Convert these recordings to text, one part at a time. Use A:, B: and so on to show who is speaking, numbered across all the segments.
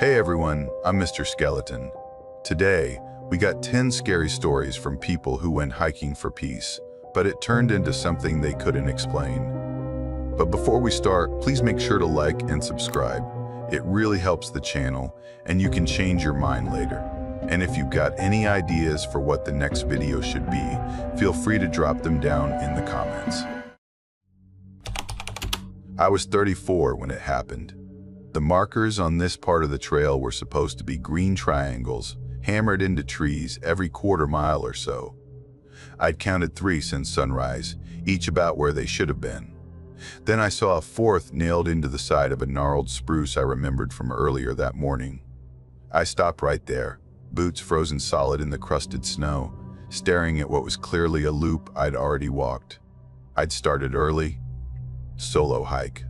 A: Hey everyone, I'm Mr. Skeleton. Today, we got 10 scary stories from people who went hiking for peace, but it turned into something they couldn't explain. But before we start, please make sure to like and subscribe. It really helps the channel, and you can change your mind later. And if you've got any ideas for what the next video should be, feel free to drop them down in the comments. I was 34 when it happened. The markers on this part of the trail were supposed to be green triangles, hammered into trees every quarter mile or so. I'd counted 3 since sunrise, each about where they should have been. Then I saw a 4th nailed into the side of a gnarled spruce I remembered from earlier that morning. I stopped right there, boots frozen solid in the crusted snow, staring at what was clearly a loop I'd already walked. I'd started early. Solo hike.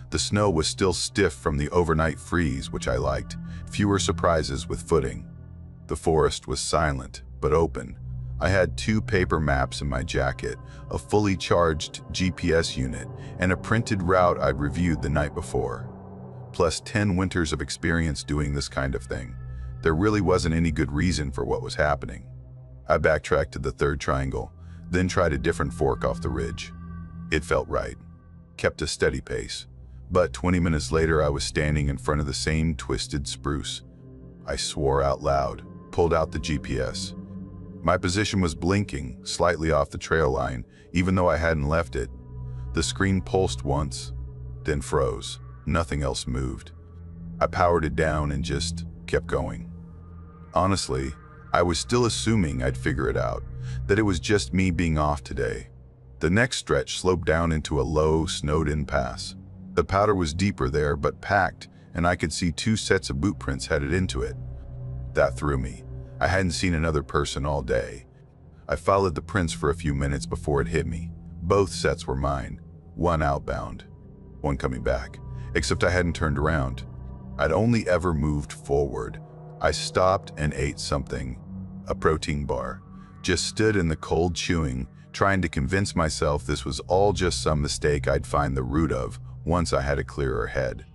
A: The snow was still stiff from the overnight freeze, which I liked. Fewer surprises with footing. The forest was silent, but open. I had 2 paper maps in my jacket, a fully charged GPS unit, and a printed route I'd reviewed the night before. Plus 10 winters of experience doing this kind of thing. There really wasn't any good reason for what was happening. I backtracked to the 3rd triangle, then tried a different fork off the ridge. It felt right. Kept a steady pace. But 20 minutes later, I was standing in front of the same twisted spruce. I swore out loud, pulled out the GPS. My position was blinking, slightly off the trail line, even though I hadn't left it. The screen pulsed once, then froze. Nothing else moved. I powered it down and just kept going. Honestly, I was still assuming I'd figure it out, that it was just me being off today. The next stretch sloped down into a low, snowed-in pass. The powder was deeper there, but packed, and I could see 2 sets of boot prints headed into it. That threw me. I hadn't seen another person all day. I followed the prints for a few minutes before it hit me. Both sets were mine. One outbound, one coming back, except I hadn't turned around. I'd only ever moved forward. I stopped and ate something, a protein bar. Just stood in the cold chewing, trying to convince myself this was all just some mistake I'd find the root of once I had a clearer head.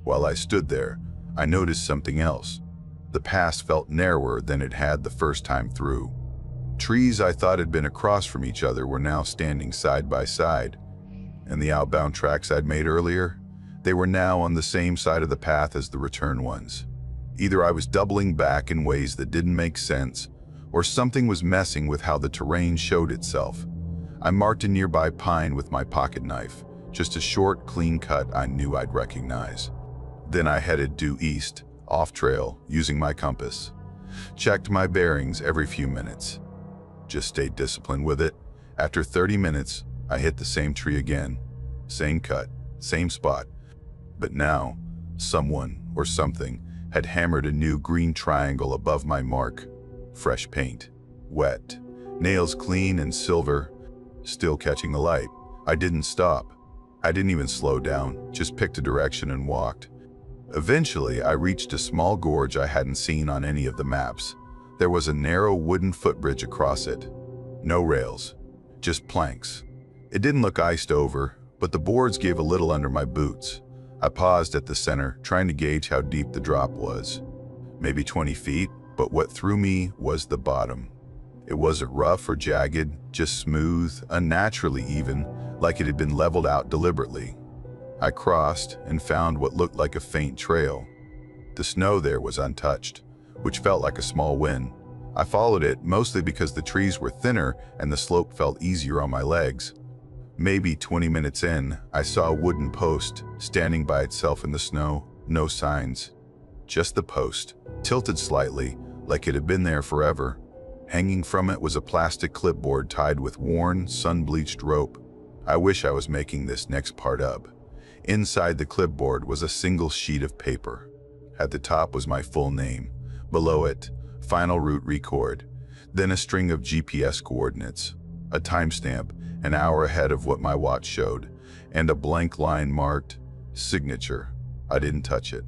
A: While I stood there, I noticed something else. The pass felt narrower than it had the first time through. Trees I thought had been across from each other were now standing side by side, and the outbound tracks I'd made earlier, they were now on the same side of the path as the return ones. Either I was doubling back in ways that didn't make sense, or something was messing with how the terrain showed itself. I marked a nearby pine with my pocket knife, just a short, clean cut I knew I'd recognize. Then I headed due east, off trail, using my compass. Checked my bearings every few minutes. Just stayed disciplined with it. After 30 minutes, I hit the same tree again. Same cut, same spot. But now, someone or something had hammered a new green triangle above my mark. Fresh paint, wet, nails clean and silver, still catching the light. I didn't stop. I didn't even slow down, just picked a direction and walked. Eventually, I reached a small gorge I hadn't seen on any of the maps. There was a narrow wooden footbridge across it. No rails, just planks. It didn't look iced over, but the boards gave a little under my boots. I paused at the center, trying to gauge how deep the drop was. Maybe 20 feet, but what threw me was the bottom. It wasn't rough or jagged, just smooth, unnaturally even, like it had been leveled out deliberately. I crossed and found what looked like a faint trail. The snow there was untouched, which felt like a small win. I followed it mostly because the trees were thinner and the slope felt easier on my legs. Maybe 20 minutes in, I saw a wooden post standing by itself in the snow, no signs. Just the post, tilted slightly, like it had been there forever. Hanging from it was a plastic clipboard tied with worn, sun-bleached rope. I wish I was making this next part up. Inside the clipboard was a single sheet of paper. At the top was my full name. Below it, final route record. Then a string of GPS coordinates, a timestamp, an hour ahead of what my watch showed, and a blank line marked signature. I didn't touch it.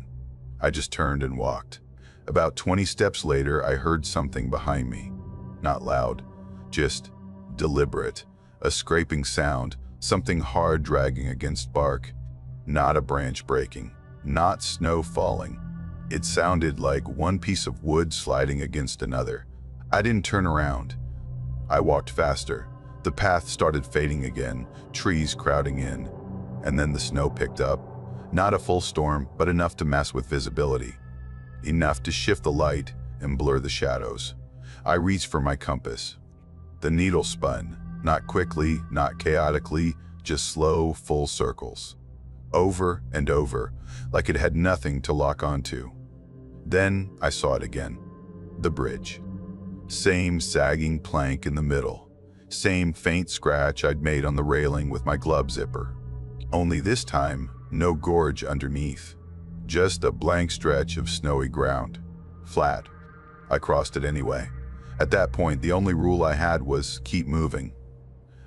A: I just turned and walked. About 20 steps later, I heard something behind me. Not loud, just deliberate. A scraping sound, something hard dragging against bark. Not a branch breaking, not snow falling, It sounded like one piece of wood sliding against another. I didn't turn around. I walked faster. The path started fading again, trees crowding in. And then the snow picked up. Not a full storm, but enough to mess with visibility. Enough to shift the light and blur the shadows. I reached for my compass. The needle spun, not quickly, not chaotically, just slow, full circles. Over and over, like it had nothing to lock onto. Then I saw it again. The bridge. Same sagging plank in the middle. Same faint scratch I'd made on the railing with my glove zipper. Only this time, no gorge underneath. Just a blank stretch of snowy ground. Flat. I crossed it anyway. At that point, the only rule I had was keep moving.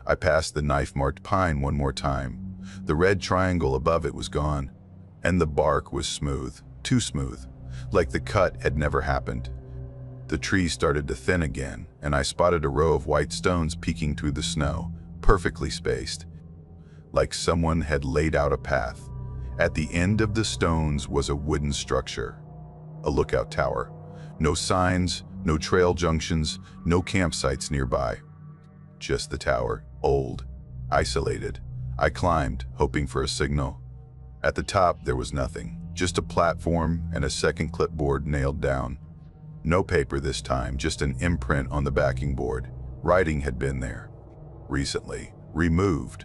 A: I passed the knife-marked pine one more time. The red triangle above it was gone, and the bark was smooth, too smooth, like the cut had never happened. The trees started to thin again, and I spotted a row of white stones peeking through the snow, perfectly spaced, like someone had laid out a path. At the end of the stones was a wooden structure, a lookout tower. No signs, no trail junctions, no campsites nearby. Just the tower, old, isolated. I climbed, hoping for a signal. At the top, there was nothing, just a platform and a second clipboard nailed down. No paper this time, just an imprint on the backing board. Writing had been there. Recently, removed.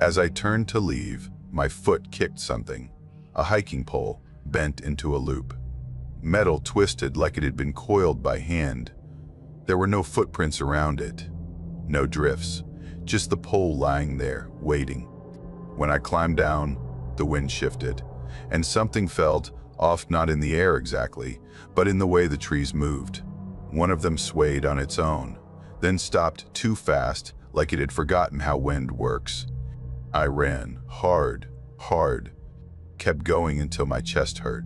A: As I turned to leave, my foot kicked something. A hiking pole, bent into a loop. Metal twisted like it had been coiled by hand. There were no footprints around it. No drifts. Just the pole lying there, waiting. When I climbed down, the wind shifted, and something felt off, not in the air exactly, but in the way the trees moved. One of them swayed on its own, then stopped too fast, like it had forgotten how wind works. I ran, hard, kept going until my chest hurt.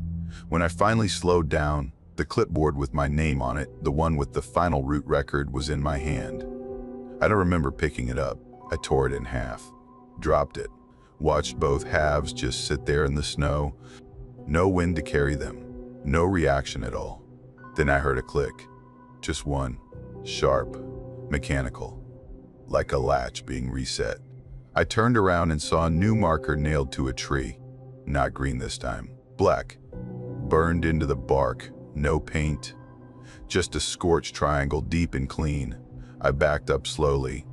A: When I finally slowed down, the clipboard with my name on it, the one with the final route record, was in my hand. I don't remember picking it up. I tore it in half, dropped it, watched both halves just sit there in the snow. No wind to carry them, no reaction at all. Then I heard a click, just one, sharp, mechanical, like a latch being reset. I turned around and saw a new marker nailed to a tree. Not green this time, black, burned into the bark, no paint, just a scorched triangle deep and clean. I backed up slowly,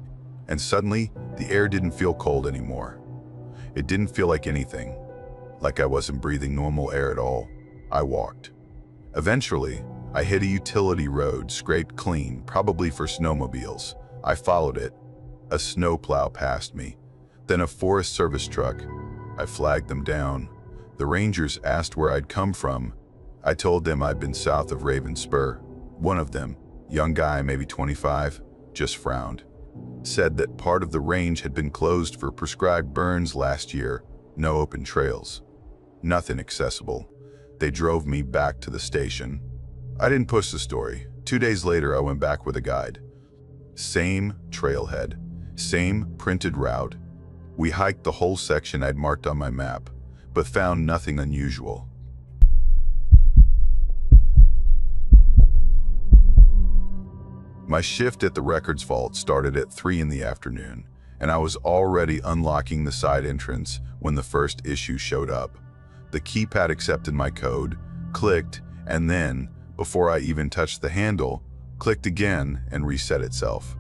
A: and suddenly the air didn't feel cold anymore. It didn't feel like anything, like I wasn't breathing normal air at all. I walked. Eventually, I hit a utility road, scraped clean, probably for snowmobiles. I followed it. A snowplow passed me, then a Forest Service truck. I flagged them down. The rangers asked where I'd come from. I told them I'd been south of Raven Spur. One of them, young guy, maybe 25, just frowned. Said that part of the range had been closed for prescribed burns last year. No open trails. Nothing accessible. They drove me back to the station. I didn't push the story. 2 days later, I went back with a guide. Same trailhead, same printed route. We hiked the whole section I'd marked on my map, but found nothing unusual. My shift at the records vault started at 3 in the afternoon, and I was already unlocking the side entrance when the first issue showed up. The keypad accepted my code, clicked, and then, before I even touched the handle, clicked again and reset itself.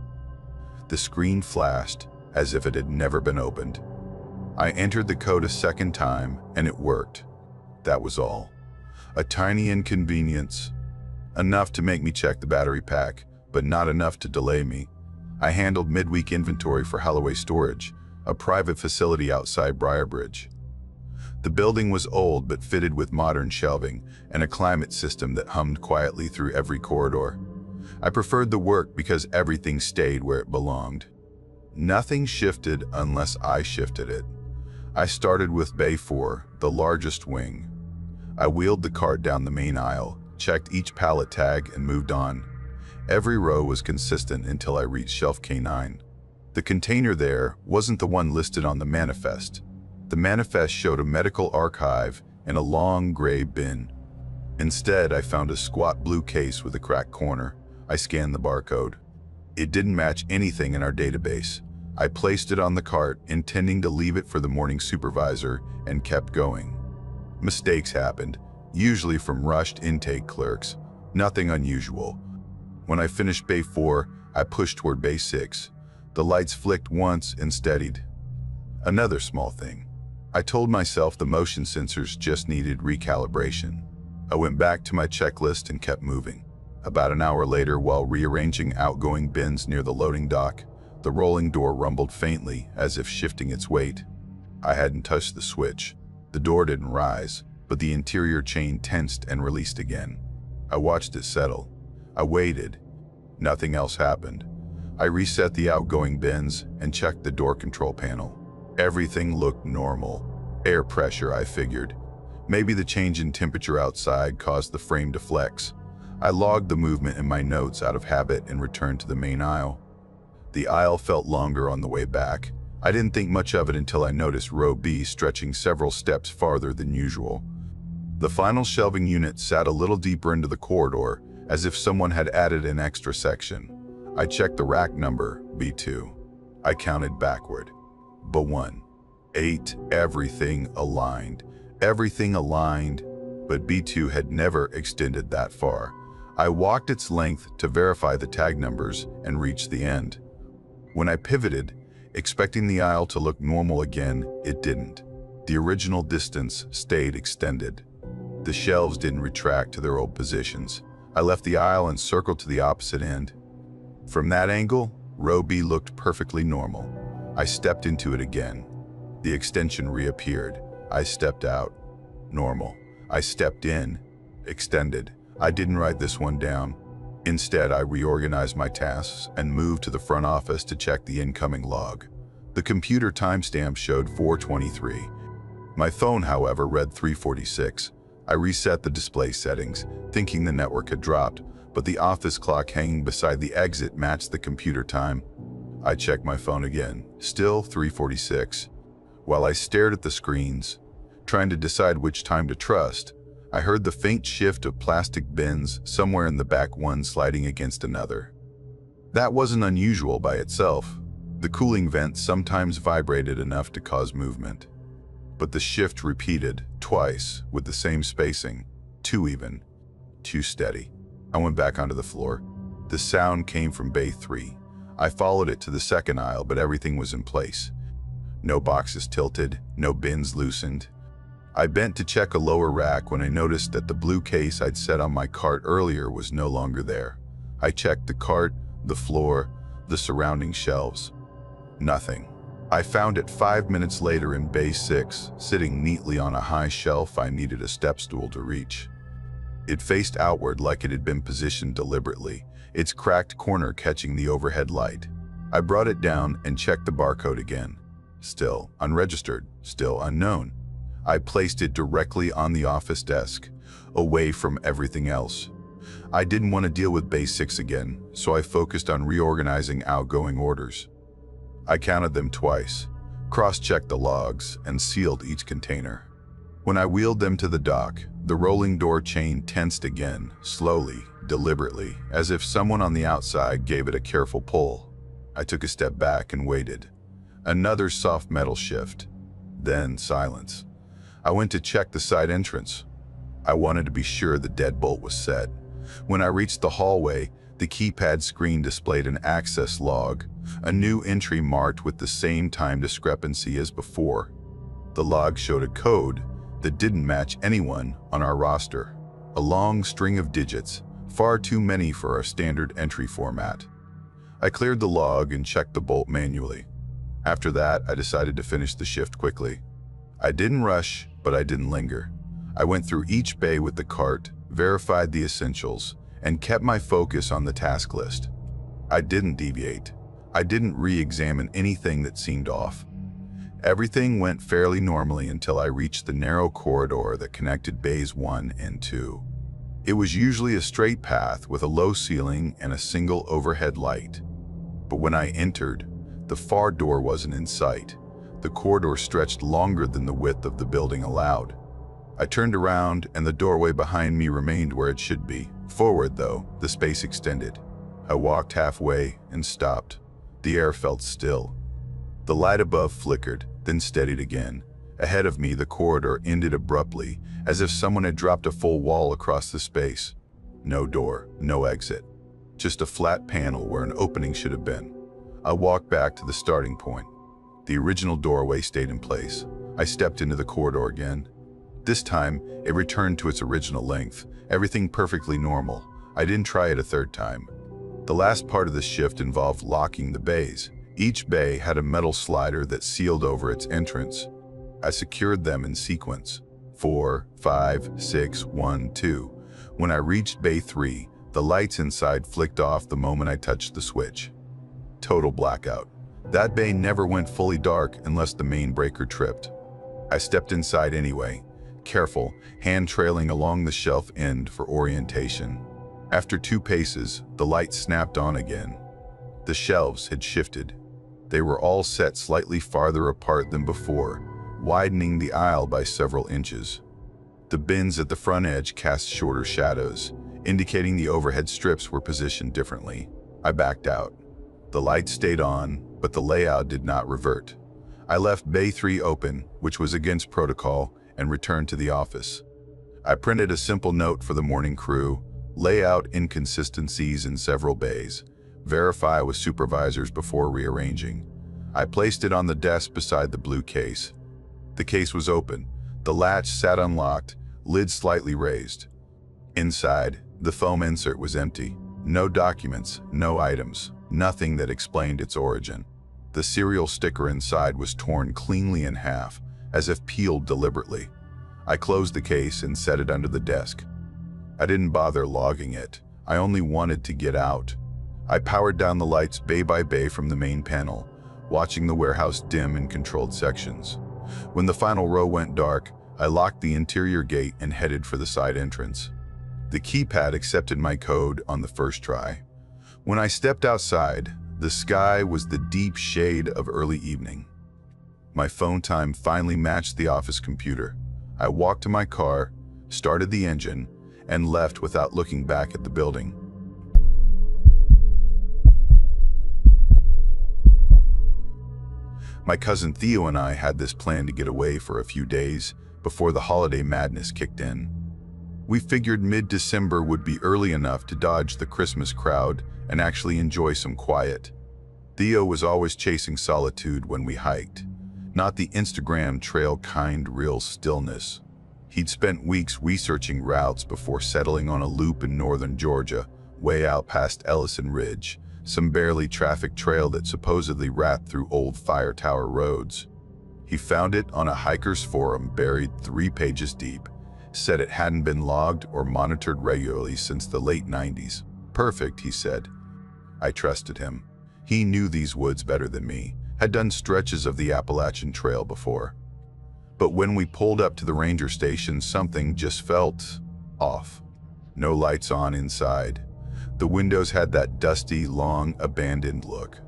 A: The screen flashed as if it had never been opened. I entered the code a second time, and it worked. That was all. A tiny inconvenience. Enough to make me check the battery pack, but not enough to delay me. I handled midweek inventory for Holloway Storage, a private facility outside Briarbridge. The building was old but fitted with modern shelving and a climate system that hummed quietly through every corridor. I preferred the work because everything stayed where it belonged. Nothing shifted unless I shifted it. I started with Bay 4, the largest wing. I wheeled the cart down the main aisle, checked each pallet tag, and moved on. Every row was consistent until I reached shelf K9. The container there wasn't the one listed on the manifest. The manifest showed a medical archive and a long gray bin. Instead, I found a squat blue case with a cracked corner. I scanned the barcode. It didn't match anything in our database. I placed it on the cart, intending to leave it for the morning supervisor, and kept going. Mistakes happened, usually from rushed intake clerks. Nothing unusual. When I finished Bay 4, I pushed toward Bay 6. The lights flicked once and steadied. Another small thing. I told myself the motion sensors just needed recalibration. I went back to my checklist and kept moving. About an hour later, while rearranging outgoing bins near the loading dock, the rolling door rumbled faintly, as if shifting its weight. I hadn't touched the switch. The door didn't rise, but the interior chain tensed and released again. I watched it settle. I waited. Nothing else happened. I reset the outgoing bins and checked the door control panel. Everything looked normal. Air pressure, I figured. Maybe the change in temperature outside caused the frame to flex. I logged the movement in my notes out of habit and returned to the main aisle. The aisle felt longer on the way back. I didn't think much of it until I noticed row B stretching several steps farther than usual. The final shelving unit sat a little deeper into the corridor, as if someone had added an extra section. I checked the rack number, B2. I counted backward. B1. 8, everything aligned. Everything aligned, but B2 had never extended that far. I walked its length to verify the tag numbers and reached the end. When I pivoted, expecting the aisle to look normal again, it didn't. The original distance stayed extended. The shelves didn't retract to their old positions. I left the aisle and circled to the opposite end. From that angle, row B looked perfectly normal. I stepped into it again. The extension reappeared. I stepped out. Normal. I stepped in. Extended. I didn't write this one down. Instead, I reorganized my tasks and moved to the front office to check the incoming log. The computer timestamp showed 4:23. My phone, however, read 3:46. I reset the display settings, thinking the network had dropped, but the office clock hanging beside the exit matched the computer time. I checked my phone again, still 3:46. While I stared at the screens, trying to decide which time to trust, I heard the faint shift of plastic bins somewhere in the back, one sliding against another. That wasn't unusual by itself. The cooling vent sometimes vibrated enough to cause movement. But the shift repeated, twice, with the same spacing, too even, too steady. I went back onto the floor. The sound came from Bay 3. I followed it to the second aisle, but everything was in place. No boxes tilted, no bins loosened. I bent to check a lower rack when I noticed that the blue case I'd set on my cart earlier was no longer there. I checked the cart, the floor, the surrounding shelves. Nothing. I found it 5 minutes later in Bay 6, sitting neatly on a high shelf I needed a step stool to reach. It faced outward like it had been positioned deliberately, its cracked corner catching the overhead light. I brought it down and checked the barcode again. Still unregistered, still unknown. I placed it directly on the office desk, away from everything else. I didn't want to deal with Bay 6 again, so I focused on reorganizing outgoing orders. I counted them twice, cross-checked the logs, and sealed each container. When I wheeled them to the dock, the rolling door chain tensed again, slowly, deliberately, as if someone on the outside gave it a careful pull. I took a step back and waited. Another soft metal shift. Then silence. I went to check the side entrance. I wanted to be sure the deadbolt was set. When I reached the hallway, the keypad screen displayed an access log, a new entry marked with the same time discrepancy as before. The log showed a code that didn't match anyone on our roster. A long string of digits, far too many for our standard entry format. I cleared the log and checked the bolt manually. After that, I decided to finish the shift quickly. I didn't rush, but I didn't linger. I went through each bay with the cart, verified the essentials, and kept my focus on the task list. I didn't deviate. I didn't re-examine anything that seemed off. Everything went fairly normally until I reached the narrow corridor that connected bays 1 and 2. It was usually a straight path with a low ceiling and a single overhead light. But when I entered, the far door wasn't in sight. The corridor stretched longer than the width of the building allowed. I turned around and the doorway behind me remained where it should be. Forward, though, the space extended. I walked halfway and stopped. The air felt still. The light above flickered, then steadied again. Ahead of me, the corridor ended abruptly, as if someone had dropped a full wall across the space. No door, no exit. Just a flat panel where an opening should have been. I walked back to the starting point. The original doorway stayed in place. I stepped into the corridor again. This time, it returned to its original length, everything perfectly normal. I didn't try it a third time. The last part of the shift involved locking the bays. Each bay had a metal slider that sealed over its entrance. I secured them in sequence. 4, 5, 6, 1, 2. When I reached bay 3, the lights inside flicked off the moment I touched the switch. Total blackout. That bay never went fully dark unless the main breaker tripped. I stepped inside anyway, careful, hand trailing along the shelf end for orientation. After 2 paces, the light snapped on again. The shelves had shifted. They were all set slightly farther apart than before, widening the aisle by several inches. The bins at the front edge cast shorter shadows, indicating the overhead strips were positioned differently. I backed out. The light stayed on, but the layout did not revert. I left Bay 3 open, which was against protocol, and returned to the office. I printed a simple note for the morning crew: layout inconsistencies in several bays. Verify with supervisors before rearranging. I placed it on the desk beside the blue case. The case was open. The latch sat unlocked, lid slightly raised. Inside, the foam insert was empty. No documents, no items, nothing that explained its origin. The serial sticker inside was torn cleanly in half, as if peeled deliberately. I closed the case and set it under the desk. I didn't bother logging it. I only wanted to get out. I powered down the lights bay by bay from the main panel, watching the warehouse dim in controlled sections. When the final row went dark, I locked the interior gate and headed for the side entrance. The keypad accepted my code on the first try. When I stepped outside, the sky was the deep shade of early evening. My phone time finally matched the office computer. I walked to my car, started the engine, and left without looking back at the building. My cousin Theo and I had this plan to get away for a few days before the holiday madness kicked in. We figured mid-December would be early enough to dodge the Christmas crowd and actually enjoy some quiet. Theo was always chasing solitude when we hiked, not the Instagram trail kind real stillness. He'd spent weeks researching routes before settling on a loop in northern Georgia, way out past Ellison Ridge, some barely trafficked trail that supposedly ran through old fire tower roads. He found it on a hiker's forum buried 3 pages deep, said it hadn't been logged or monitored regularly since the late 90s. Perfect, he said. I trusted him. He knew these woods better than me, had done stretches of the Appalachian Trail before. But when we pulled up to the ranger station, something just felt off. No lights on inside. The windows had that dusty, long, abandoned look.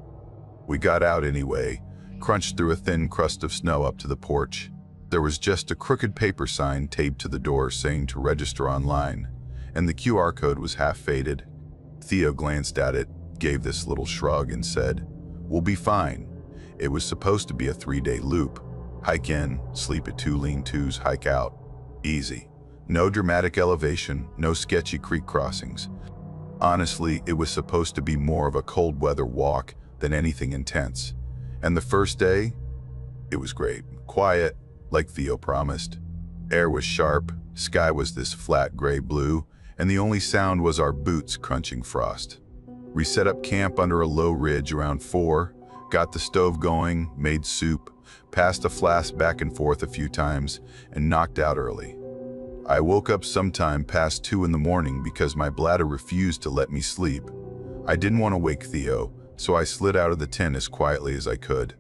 A: We got out anyway, crunched through a thin crust of snow up to the porch. There was just a crooked paper sign taped to the door saying to register online, and the QR code was half faded. Theo glanced at it, gave this little shrug, and said, "We'll be fine." It was supposed to be a 3-day loop. Hike in, sleep at 2 lean-tos, hike out. Easy. No dramatic elevation, no sketchy creek crossings. Honestly, it was supposed to be more of a cold weather walk than anything intense. And the first day, it was great. Quiet, like Theo promised. Air was sharp, sky was this flat gray blue, and the only sound was our boots crunching frost. We set up camp under a low ridge around 4, got the stove going, made soup, passed a flask back and forth a few times, and knocked out early. I woke up sometime past 2 in the morning because my bladder refused to let me sleep. I didn't want to wake Theo, so I slid out of the tent as quietly as I could.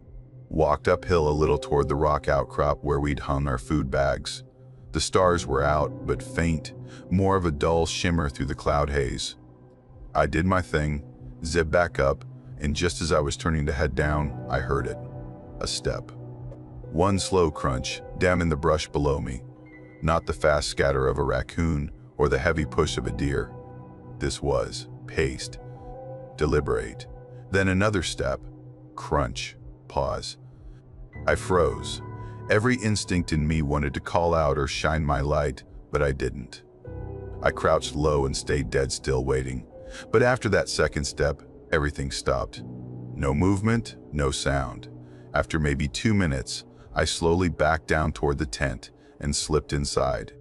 A: Walked uphill a little toward the rock outcrop where we'd hung our food bags. The stars were out, but faint, more of a dull shimmer through the cloud haze. I did my thing, zipped back up, and just as I was turning to head down, I heard it. A step. One slow crunch, down in the brush below me. not the fast scatter of a raccoon or the heavy push of a deer. This was paced, deliberate. Then another step, crunch, pause. I froze. Every instinct in me wanted to call out or shine my light, but I didn't. I crouched low and stayed dead still waiting. But after that second step, everything stopped. No movement, no sound. After maybe 2 minutes, I slowly backed down toward the tent and slipped inside.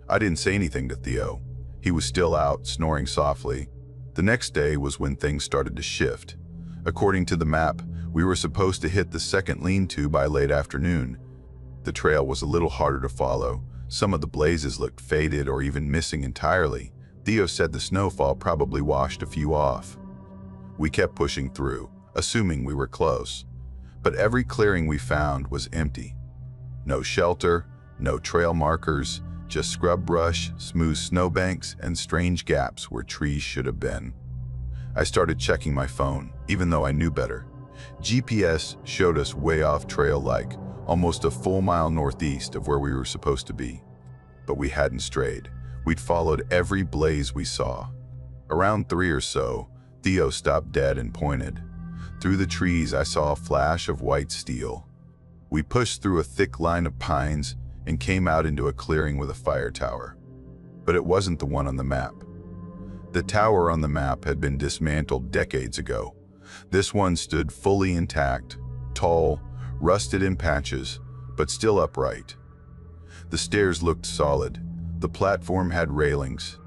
A: I didn't say anything to Theo. He was still out, snoring softly. The next day was when things started to shift. According to the map, we were supposed to hit the second lean-to by late afternoon. The trail was a little harder to follow. Some of the blazes looked faded or even missing entirely. Theo said the snowfall probably washed a few off. We kept pushing through, assuming we were close. But every clearing we found was empty. No shelter, no trail markers, just scrub brush, smooth snowbanks, and strange gaps where trees should have been. I started checking my phone, even though I knew better. GPS showed us way off trail, like almost a full mile northeast of where we were supposed to be. But we hadn't strayed. We'd followed every blaze we saw. Around 3 or so, Theo stopped dead and pointed. Through the trees, I saw a flash of white steel. We pushed through a thick line of pines and came out into a clearing with a fire tower. But it wasn't the one on the map. The tower on the map had been dismantled decades ago. This one stood fully intact, tall, rusted in patches, but still upright. The stairs looked solid. The platform had railings.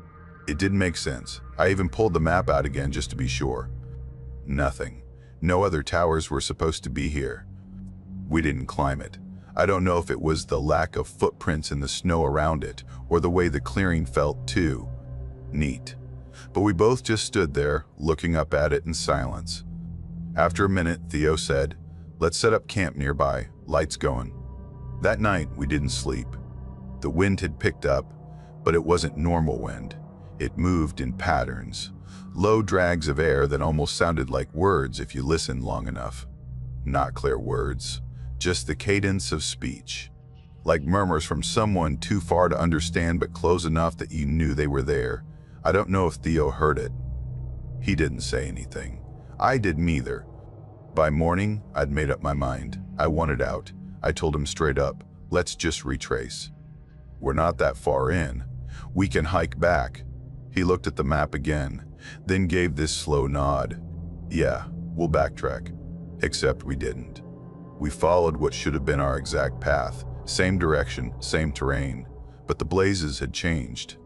A: It didn't make sense. I even pulled the map out again just to be sure. Nothing. No other towers were supposed to be here. We didn't climb it. I don't know if it was the lack of footprints in the snow around it or the way the clearing felt too neat. But we both just stood there, looking up at it in silence. After a minute, Theo said, "Let's set up camp nearby, lights going." That night, we didn't sleep. The wind had picked up, but it wasn't normal wind. It moved in patterns, low drags of air that almost sounded like words if you listened long enough. Not clear words, just the cadence of speech. Like murmurs from someone too far to understand but close enough that you knew they were there. I don't know if Theo heard it. He didn't say anything. I didn't either. By morning, I'd made up my mind. I wanted out. I told him straight up, let's just retrace. We're not that far in. We can hike back. He looked at the map again, then gave this slow nod. Yeah, we'll backtrack. Except we didn't. We followed what should have been our exact path. Same direction, same terrain. But the blazes had changed.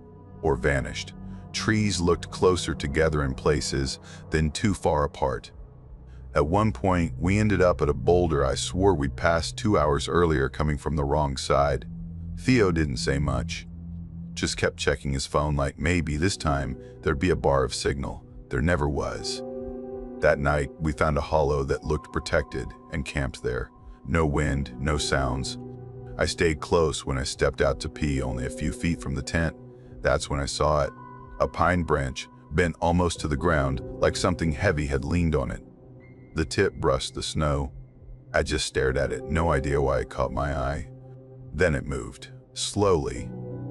A: Or vanished. Trees looked closer together in places, then too far apart. At one point, we ended up at a boulder I swore we'd passed 2 hours earlier coming from the wrong side. Theo didn't say much. Just kept checking his phone like maybe this time there'd be a bar of signal. There never was. That night, we found a hollow that looked protected and camped there. No wind, no sounds. I stayed close when I stepped out to pee only a few feet from the tent. That's when I saw it. A pine branch, bent almost to the ground, like something heavy had leaned on it. The tip brushed the snow. I just stared at it, no idea why it caught my eye. Then it moved, slowly,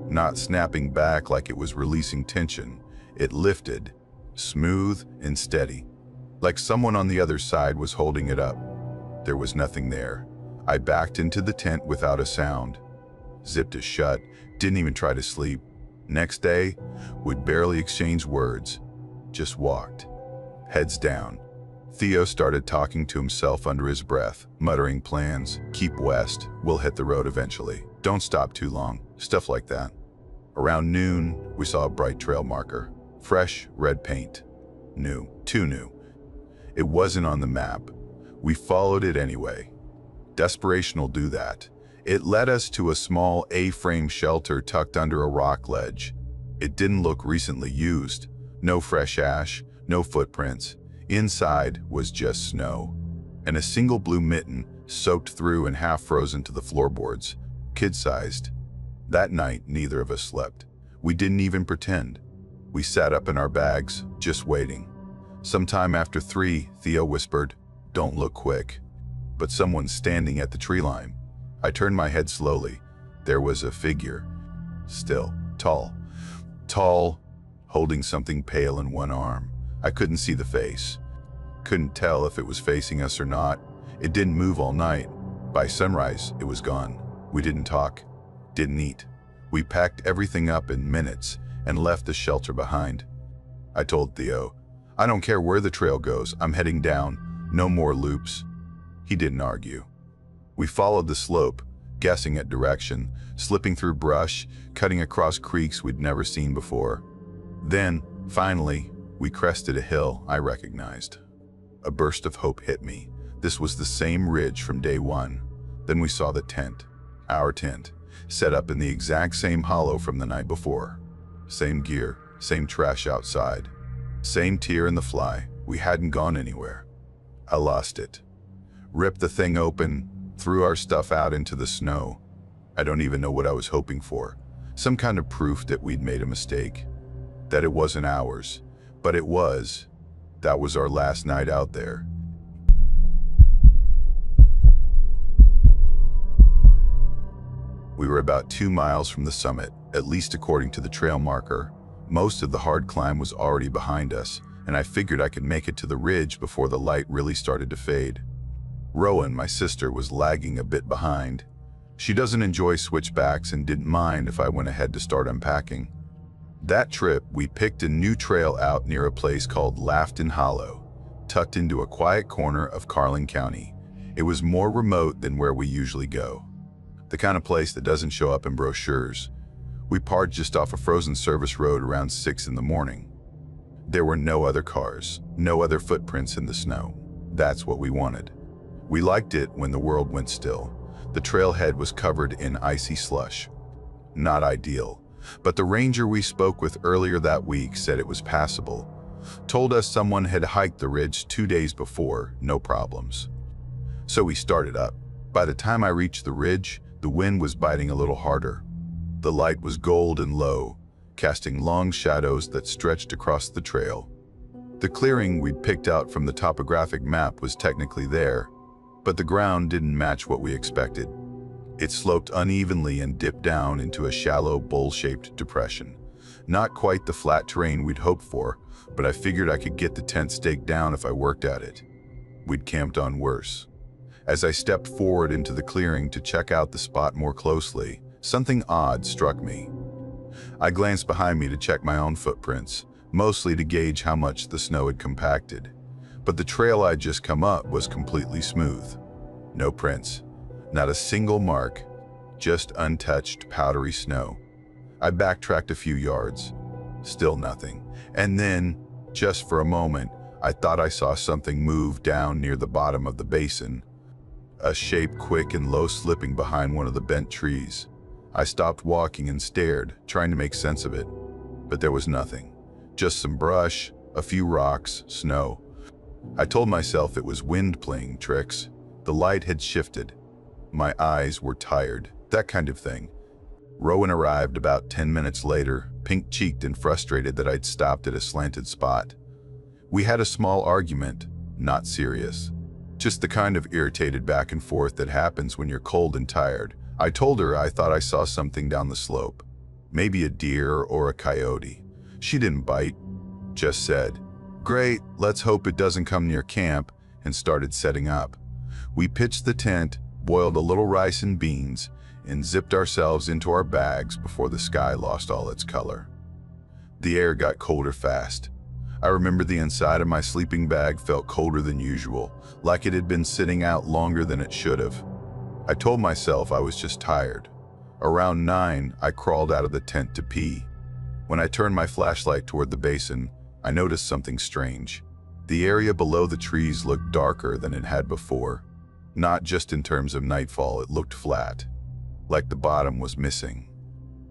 A: not snapping back like it was releasing tension. It lifted, smooth and steady, like someone on the other side was holding it up. There was nothing there. I backed into the tent without a sound. Zipped it shut, didn't even try to sleep. Next day, we'd barely exchange words, just walked, heads down. Theo started talking to himself under his breath, muttering plans. Keep west, we'll hit the road eventually. Don't stop too long, stuff like that. Around noon, we saw a bright trail marker. Fresh, red paint. New, too new. It wasn't on the map. We followed it anyway. Desperation will do that. It led us to a small A-frame shelter tucked under a rock ledge. It didn't look recently used. No fresh ash, no footprints. Inside was just snow. And a single blue mitten soaked through and half frozen to the floorboards. Kid-sized. That night, neither of us slept. We didn't even pretend. We sat up in our bags, just waiting. Sometime after 3, Theo whispered, "Don't look quick." But someone's standing at the tree line. I turned my head slowly. There was a figure. Still, tall. Tall, holding something pale in one arm. I couldn't see the face. Couldn't tell if it was facing us or not. It didn't move all night. By sunrise, it was gone. We didn't talk, didn't eat. We packed everything up in minutes and left the shelter behind. I told Theo, "I don't care where the trail goes, I'm heading down, no more loops." He didn't argue. We followed the slope, guessing at direction, slipping through brush, cutting across creeks we'd never seen before. Then, finally, we crested a hill I recognized. A burst of hope hit me. This was the same ridge from day one. Then we saw the tent, our tent, set up in the exact same hollow from the night before. Same gear, same trash outside, same tear in the fly. We hadn't gone anywhere. I lost it. Ripped the thing open, threw our stuff out into the snow. I don't even know what I was hoping for. Some kind of proof that we'd made a mistake. That it wasn't ours. But it was. That was our last night out there. We were about 2 miles from the summit, at least according to the trail marker. Most of the hard climb was already behind us, and I figured I could make it to the ridge before the light really started to fade. Rowan, my sister, was lagging a bit behind. She doesn't enjoy switchbacks and didn't mind if I went ahead to start unpacking. That trip, we picked a new trail out near a place called Lafton Hollow, tucked into a quiet corner of Carlin County. It was more remote than where we usually go. The kind of place that doesn't show up in brochures. We parked just off a frozen service road around 6 in the morning. There were no other cars, no other footprints in the snow. That's what we wanted. We liked it when the world went still. The trailhead was covered in icy slush. Not ideal, but the ranger we spoke with earlier that week said it was passable. Told us someone had hiked the ridge 2 days before, no problems. So we started up. By the time I reached the ridge, the wind was biting a little harder. The light was gold and low, casting long shadows that stretched across the trail. The clearing we'd picked out from the topographic map was technically there, but the ground didn't match what we expected. It sloped unevenly and dipped down into a shallow, bowl-shaped depression. Not quite the flat terrain we'd hoped for, but I figured I could get the tent staked down if I worked at it. We'd camped on worse. As I stepped forward into the clearing to check out the spot more closely, something odd struck me. I glanced behind me to check my own footprints, mostly to gauge how much the snow had compacted. But the trail I'd just come up was completely smooth. No prints, not a single mark, just untouched, powdery snow. I backtracked a few yards. Still nothing. And then, just for a moment, I thought I saw something move down near the bottom of the basin. A shape quick and low slipping behind one of the bent trees. I stopped walking and stared, trying to make sense of it. But there was nothing. Just some brush, a few rocks, snow. I told myself it was wind playing tricks. The light had shifted. My eyes were tired, that kind of thing. Rowan arrived about 10 minutes later, pink-cheeked and frustrated that I'd stopped at a slanted spot. We had a small argument, not serious. Just the kind of irritated back and forth that happens when you're cold and tired. I told her I thought I saw something down the slope. Maybe a deer or a coyote. She didn't bite, just said, "Great, let's hope it doesn't come near camp," and started setting up. We pitched the tent, boiled a little rice and beans, and zipped ourselves into our bags before the sky lost all its color. The air got colder fast. I remember the inside of my sleeping bag felt colder than usual, like it had been sitting out longer than it should have. I told myself I was just tired. Around 9, I crawled out of the tent to pee. When I turned my flashlight toward the basin, I noticed something strange. The area below the trees looked darker than it had before. Not just in terms of nightfall, it looked flat, like the bottom was missing.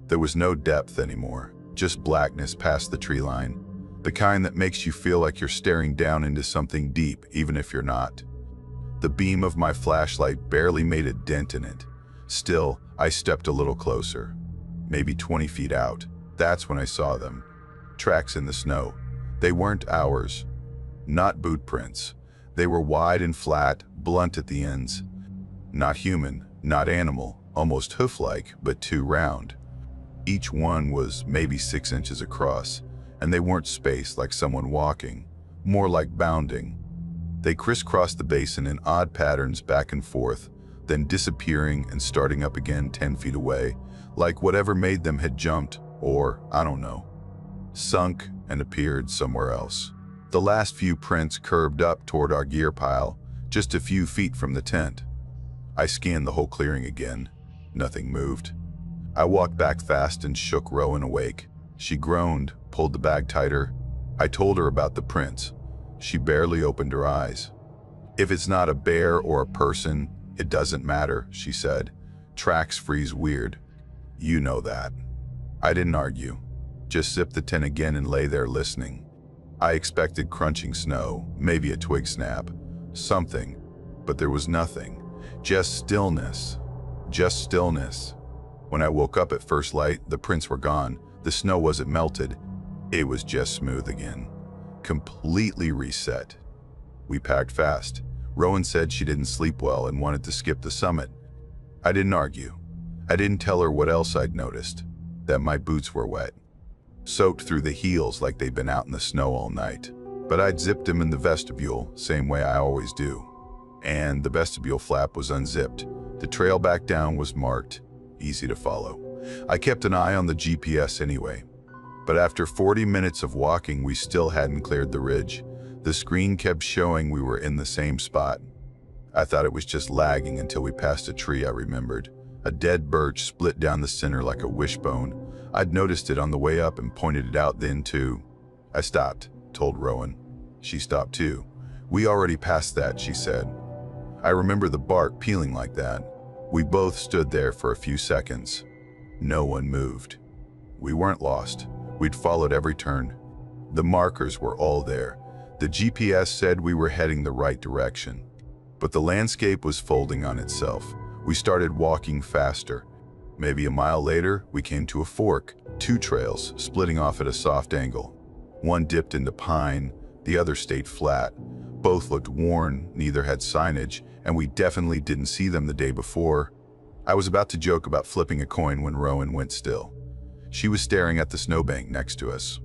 A: There was no depth anymore, just blackness past the tree line. The kind that makes you feel like you're staring down into something deep, even if you're not. The beam of my flashlight barely made a dent in it. Still, I stepped a little closer, maybe 20 feet out. That's when I saw them. Tracks in the snow. They weren't ours. Not boot prints. They were wide and flat, blunt at the ends. Not human, not animal, almost hoof-like, but too round. Each one was maybe 6 inches across, and they weren't spaced like someone walking, more like bounding. They crisscrossed the basin in odd patterns back and forth, then disappearing and starting up again 10 feet away, like whatever made them had jumped, or, I don't know, sunk and appeared somewhere else. The last few prints curved up toward our gear pile, just a few feet from the tent. I scanned the whole clearing again. Nothing moved. I walked back fast and shook Rowan awake. She groaned, pulled the bag tighter. I told her about the prints. She barely opened her eyes. "If it's not a bear or a person, it doesn't matter," she said. "Tracks freeze weird. You know that." I didn't argue. Just zipped the tent again and lay there listening. I expected crunching snow, maybe a twig snap, something, but there was nothing. Just stillness. Just stillness. When I woke up at first light, the prints were gone. The snow wasn't melted. It was just smooth again. Completely reset. We packed fast. Rowan said she didn't sleep well and wanted to skip the summit. I didn't argue. I didn't tell her what else I'd noticed. That my boots were wet, soaked through the heels like they'd been out in the snow all night. But I'd zipped them in the vestibule, same way I always do. And the vestibule flap was unzipped. The trail back down was marked, easy to follow. I kept an eye on the GPS anyway. But after 40 minutes of walking, we still hadn't cleared the ridge. The screen kept showing we were in the same spot. I thought it was just lagging until we passed a tree I remembered. A dead birch split down the center like a wishbone. I'd noticed it on the way up and pointed it out then too. I stopped, told Rowan. She stopped too. "We already passed that," she said. I remember the bark peeling like that. We both stood there for a few seconds. No one moved. We weren't lost. We'd followed every turn. The markers were all there. The GPS said we were heading the right direction. But the landscape was folding on itself. We started walking faster. Maybe a mile later, we came to a fork, 2 trails splitting off at a soft angle. One dipped into pine, the other stayed flat. Both looked worn, neither had signage, and we definitely didn't see them the day before. I was about to joke about flipping a coin when Rowan went still. She was staring at the snowbank next to us.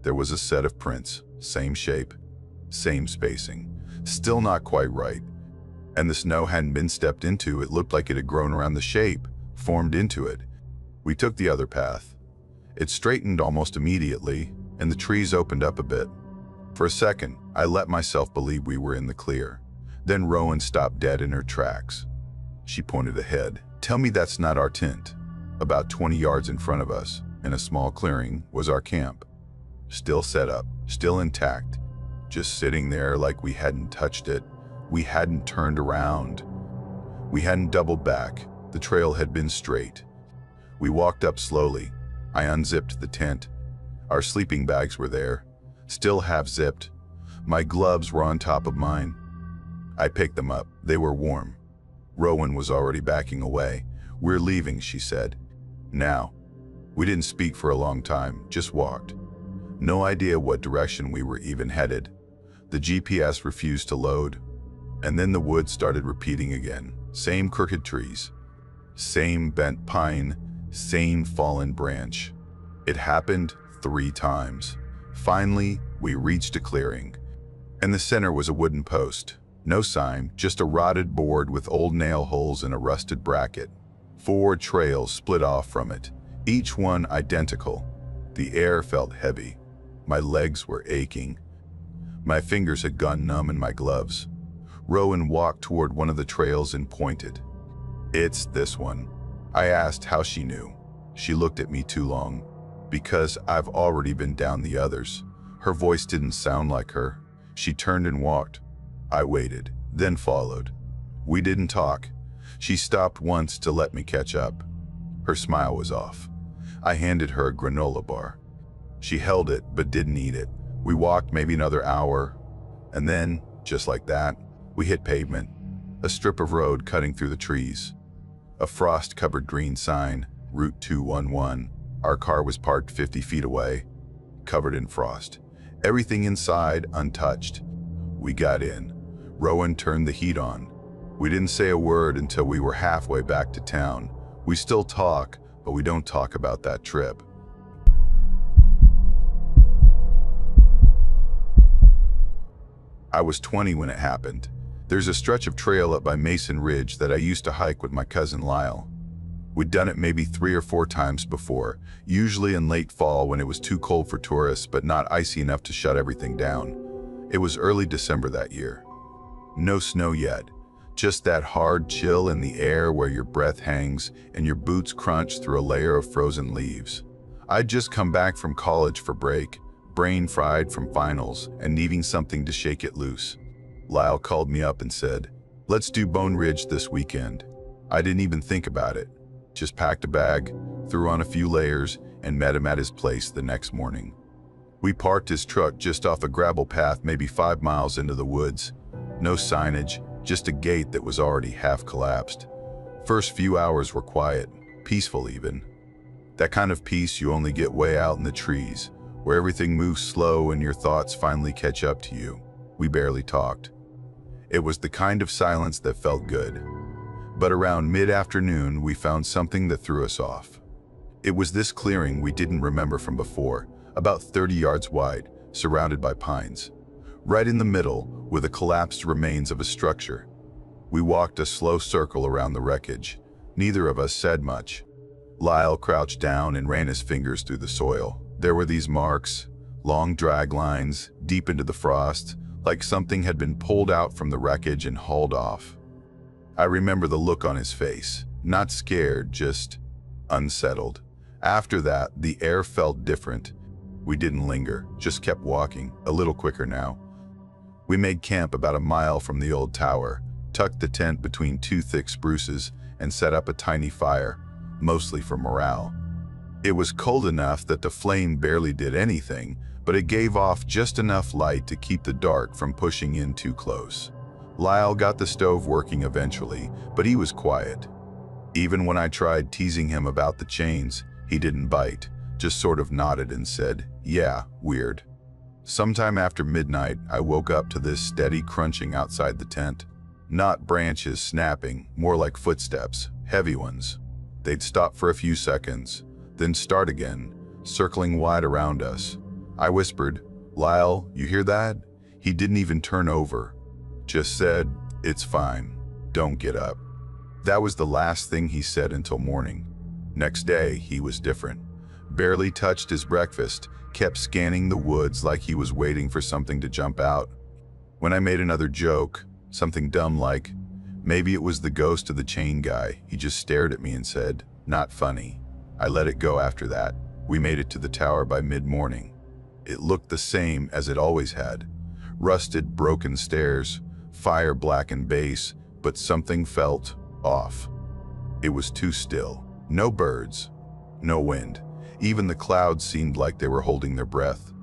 A: There was a set of prints, same shape, same spacing, still not quite right. And the snow hadn't been stepped into. It looked like it had grown around the shape, formed into it. We took the other path. It straightened almost immediately, and the trees opened up a bit. For a second, I let myself believe we were in the clear. Then Rowan stopped dead in her tracks. She pointed ahead. "Tell me that's not our tent." About 20 yards in front of us, in a small clearing, was our camp. Still set up, still intact, just sitting there like we hadn't touched it. We hadn't turned around. We hadn't doubled back. The trail had been straight. We walked up slowly. I unzipped the tent. Our sleeping bags were there, still half zipped. My gloves were on top of mine. I picked them up. They were warm. Rowan was already backing away. "We're leaving," she said. "Now." We didn't speak for a long time, just walked. No idea what direction we were even headed. The GPS refused to load. And then the woods started repeating again. Same crooked trees, same bent pine, same fallen branch. It happened 3 times. Finally, we reached a clearing. In the center was a wooden post. No sign, just a rotted board with old nail holes and a rusted bracket. 4 trails split off from it, each one identical. The air felt heavy. My legs were aching. My fingers had gone numb in my gloves. Rowan walked toward one of the trails and pointed. "It's this one." I asked how she knew. She looked at me too long. "Because I've already been down the others." Her voice didn't sound like her. She turned and walked. I waited, then followed. We didn't talk. She stopped once to let me catch up. Her smile was off. I handed her a granola bar. She held it, but didn't eat it. We walked maybe another hour, and then, just like that, we hit pavement, a strip of road cutting through the trees. A frost-covered green sign, Route 211. Our car was parked 50 feet away, covered in frost. Everything inside untouched. We got in. Rowan turned the heat on. We didn't say a word until we were halfway back to town. We still talk, but we don't talk about that trip. I was 20 when it happened. There's a stretch of trail up by Mason Ridge that I used to hike with my cousin Lyle. We'd done it maybe 3 or 4 times before, usually in late fall when it was too cold for tourists but not icy enough to shut everything down. It was early December that year. No snow yet, just that hard chill in the air where your breath hangs and your boots crunch through a layer of frozen leaves. I'd just come back from college for break, brain fried from finals and needing something to shake it loose. Lyle called me up and said, "Let's do Bone Ridge this weekend." I didn't even think about it. Just packed a bag, threw on a few layers, and met him at his place the next morning. We parked his truck just off a gravel path maybe 5 miles into the woods. No signage, just a gate that was already half collapsed. First few hours were quiet, peaceful even. That kind of peace you only get way out in the trees, where everything moves slow and your thoughts finally catch up to you. We barely talked. It was the kind of silence that felt good. But around mid-afternoon, we found something that threw us off. It was this clearing we didn't remember from before, about 30 yards wide, surrounded by pines. Right in the middle were the collapsed remains of a structure. We walked a slow circle around the wreckage. Neither of us said much. Lyle crouched down and ran his fingers through the soil. There were these marks, long drag lines, deep into the frost, like something had been pulled out from the wreckage and hauled off. I remember the look on his face, not scared, just unsettled. After that, the air felt different. We didn't linger, just kept walking, a little quicker now. We made camp about a mile from the old tower, tucked the tent between 2 thick spruces, and set up a tiny fire, mostly for morale. It was cold enough that the flame barely did anything, but it gave off just enough light to keep the dark from pushing in too close. Lyle got the stove working eventually, but he was quiet. Even when I tried teasing him about the chains, he didn't bite, just sort of nodded and said, "Yeah, weird." Sometime after midnight, I woke up to this steady crunching outside the tent. Not branches snapping, more like footsteps, heavy ones. They'd stop for a few seconds, then start again, circling wide around us. I whispered, "Lyle, you hear that?" He didn't even turn over. Just said, "It's fine. Don't get up." That was the last thing he said until morning. Next day, he was different. Barely touched his breakfast, kept scanning the woods like he was waiting for something to jump out. When I made another joke, something dumb like, "Maybe it was the ghost of the chain guy," he just stared at me and said, "Not funny." I let it go after that. We made it to the tower by mid-morning. It looked the same as it always had. Rusted, broken stairs, fire-blackened base, but something felt off. It was too still. No birds, no wind. Even the clouds seemed like they were holding their breath.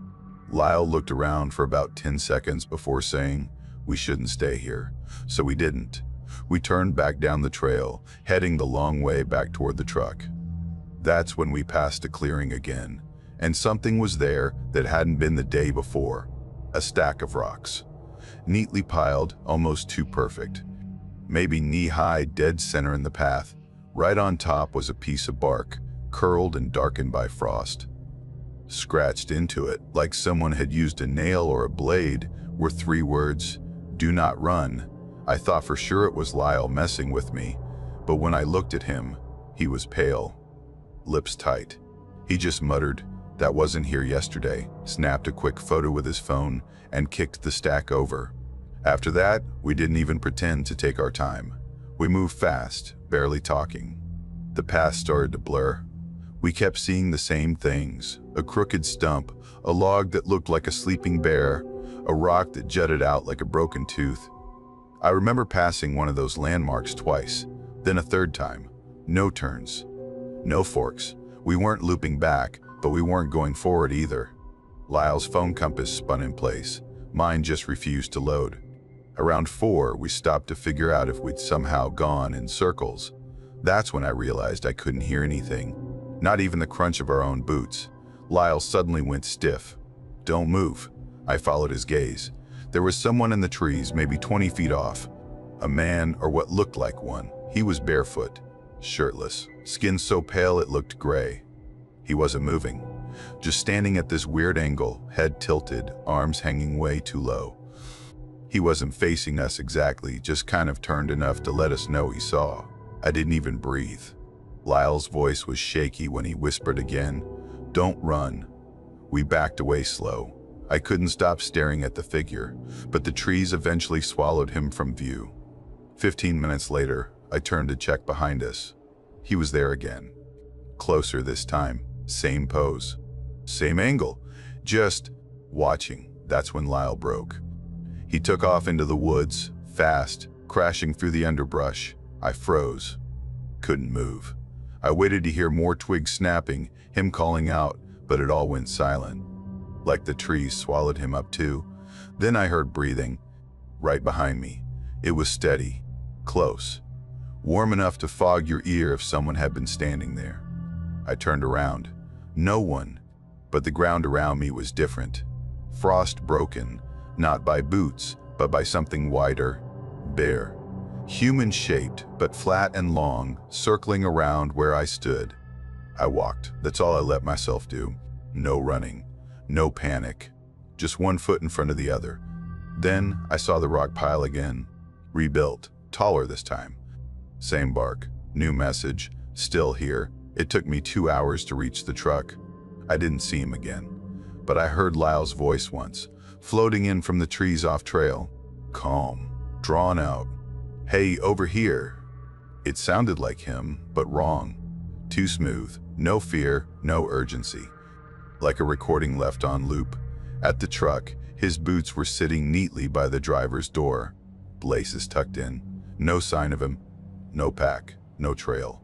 A: Lyle looked around for about 10 seconds before saying, "We shouldn't stay here." So we didn't. We turned back down the trail, heading the long way back toward the truck. That's when we passed a clearing again, and something was there that hadn't been the day before. A stack of rocks. Neatly piled, almost too perfect. Maybe knee-high, dead center in the path. Right on top was a piece of bark, curled and darkened by frost. Scratched into it, like someone had used a nail or a blade, were 3 words, "Do not run." I thought for sure it was Lyle messing with me, but when I looked at him, he was pale, lips tight. He just muttered, "That wasn't here yesterday," snapped a quick photo with his phone, and kicked the stack over. After that, we didn't even pretend to take our time. We moved fast, barely talking. The past started to blur. We kept seeing the same things: a crooked stump, a log that looked like a sleeping bear, a rock that jutted out like a broken tooth. I remember passing one of those landmarks twice, then a third time. No turns, no forks. We weren't looping back, but we weren't going forward either. Lyle's phone compass spun in place. Mine just refused to load. Around 4, we stopped to figure out if we'd somehow gone in circles. That's when I realized I couldn't hear anything, not even the crunch of our own boots. Lyle suddenly went stiff. "Don't move." I followed his gaze. There was someone in the trees, maybe 20 feet off. A man, or what looked like one. He was barefoot. shirtless, skin so pale it looked gray. He wasn't moving, just standing at this weird angle, head tilted, arms hanging way too low. He wasn't facing us exactly, just kind of turned enough to let us know he saw. I didn't even breathe. Lyle's voice was shaky when he whispered again, "Don't run." We backed away slow. I couldn't stop staring at the figure, but the trees eventually swallowed him from view. 15 minutes later, I turned to check behind us. He was there again. Closer this time, same pose, same angle, just watching. That's when Lyle broke. He took off into the woods, fast, crashing through the underbrush. I froze. Couldn't move. I waited to hear more twigs snapping, him calling out, but it all went silent. Like the trees swallowed him up too. Then I heard breathing, right behind me. It was steady, close, warm enough to fog your ear if someone had been standing there. I turned around. No one, but the ground around me was different. Frost broken, not by boots, but by something wider, bare. Human-shaped, but flat and long, circling around where I stood. I walked. That's all I let myself do. No running, no panic, just one foot in front of the other. Then I saw the rock pile again, rebuilt, taller this time. Same bark, new message, still here. It took me 2 hours to reach the truck. I didn't see him again, but I heard Lyle's voice once, floating in from the trees off trail. Calm, drawn out. "Hey, over here." It sounded like him, but wrong. Too smooth, no fear, no urgency. Like a recording left on loop. At the truck, his boots were sitting neatly by the driver's door. Laces tucked in. No sign of him. No pack, no trail.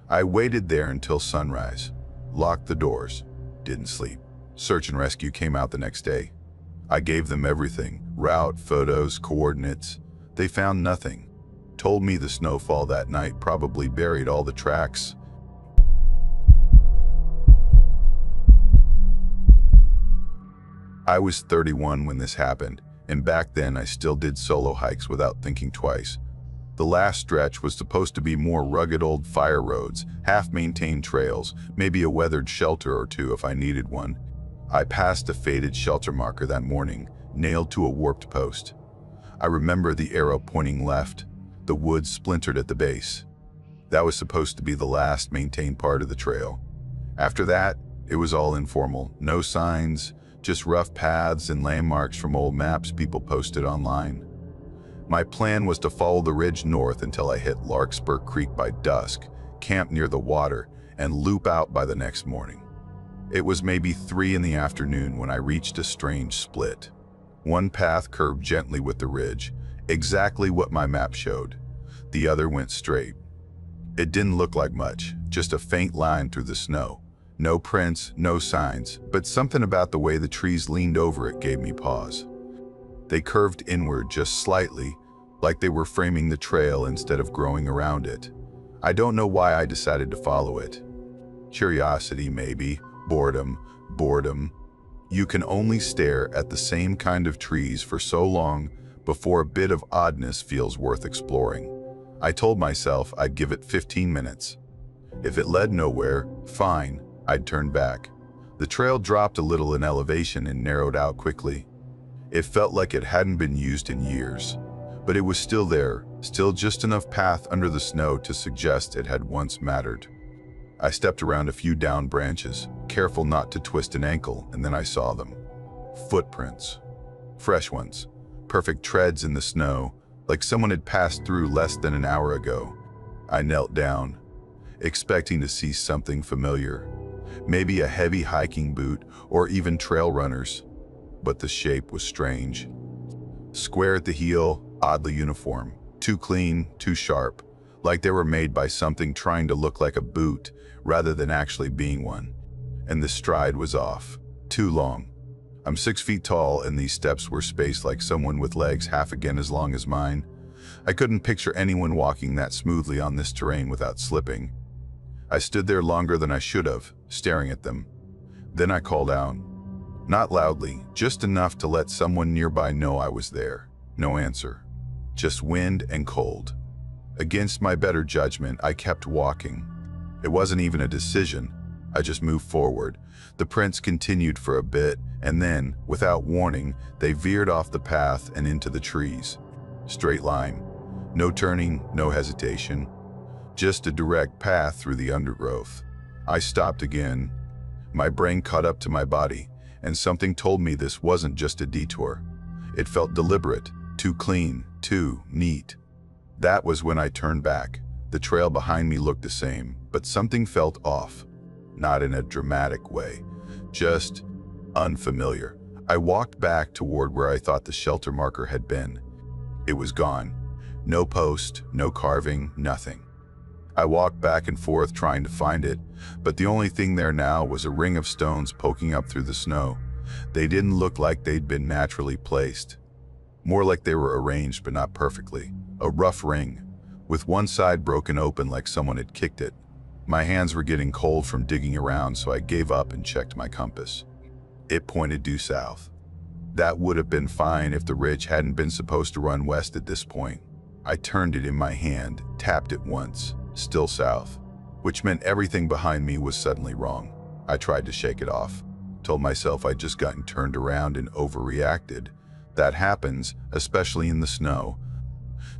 A: I waited there until sunrise. Locked the doors. Didn't sleep. Search and rescue came out the next day. I gave them everything, route, photos, coordinates. They found nothing. Told me the snowfall that night probably buried all the tracks. I was 31 when this happened, and back then I still did solo hikes without thinking twice. The last stretch was supposed to be more rugged old fire roads, half-maintained trails, maybe a weathered shelter or two if I needed one. I passed a faded shelter marker that morning, nailed to a warped post. I remember the arrow pointing left, the woods splintered at the base. That was supposed to be the last maintained part of the trail. After that, it was all informal, no signs, just rough paths and landmarks from old maps people posted online. My plan was to follow the ridge north until I hit Larkspur Creek by dusk, camp near the water, and loop out by the next morning. It was maybe 3 in the afternoon when I reached a strange split. One path curved gently with the ridge, exactly what my map showed. The other went straight. It didn't look like much, just a faint line through the snow. No prints, no signs, but something about the way the trees leaned over it gave me pause. They curved inward just slightly, like they were framing the trail instead of growing around it. I don't know why I decided to follow it. Curiosity, maybe. Boredom. You can only stare at the same kind of trees for so long before a bit of oddness feels worth exploring. I told myself I'd give it 15 minutes. If it led nowhere, fine, I'd turn back. The trail dropped a little in elevation and narrowed out quickly. It felt like it hadn't been used in years, but it was still there, still just enough path under the snow to suggest it had once mattered. I stepped around a few downed branches, careful not to twist an ankle, and then I saw them. Footprints. Fresh ones. Perfect treads in the snow, like someone had passed through less than an hour ago. I knelt down, expecting to see something familiar. Maybe a heavy hiking boot, or even trail runners. But the shape was strange. Square at the heel, oddly uniform. Too clean, too sharp. Like they were made by something trying to look like a boot, rather than actually being one. And the stride was off. Too long. I'm 6 feet tall, and these steps were spaced like someone with legs half again as long as mine. I couldn't picture anyone walking that smoothly on this terrain without slipping. I stood there longer than I should have, staring at them. Then I called out. Not loudly, just enough to let someone nearby know I was there. No answer. Just wind and cold. Against my better judgment, I kept walking. It wasn't even a decision. I just moved forward. The prints continued for a bit, and then, without warning, they veered off the path and into the trees. Straight line. No turning, no hesitation. Just a direct path through the undergrowth. I stopped again. My brain caught up to my body, and something told me this wasn't just a detour. It felt deliberate, too clean, too neat. That was when I turned back. The trail behind me looked the same, but something felt off. Not in a dramatic way, just unfamiliar. I walked back toward where I thought the shelter marker had been. It was gone. No post, no carving, nothing. I walked back and forth trying to find it, but the only thing there now was a ring of stones poking up through the snow. They didn't look like they'd been naturally placed. More like they were arranged, but not perfectly. A rough ring, with one side broken open like someone had kicked it. My hands were getting cold from digging around, so I gave up and checked my compass. It pointed due south. That would have been fine if the ridge hadn't been supposed to run west at this point. I turned it in my hand, tapped it once, still south, which meant everything behind me was suddenly wrong. I tried to shake it off, told myself I'd just gotten turned around and overreacted. That happens, especially in the snow.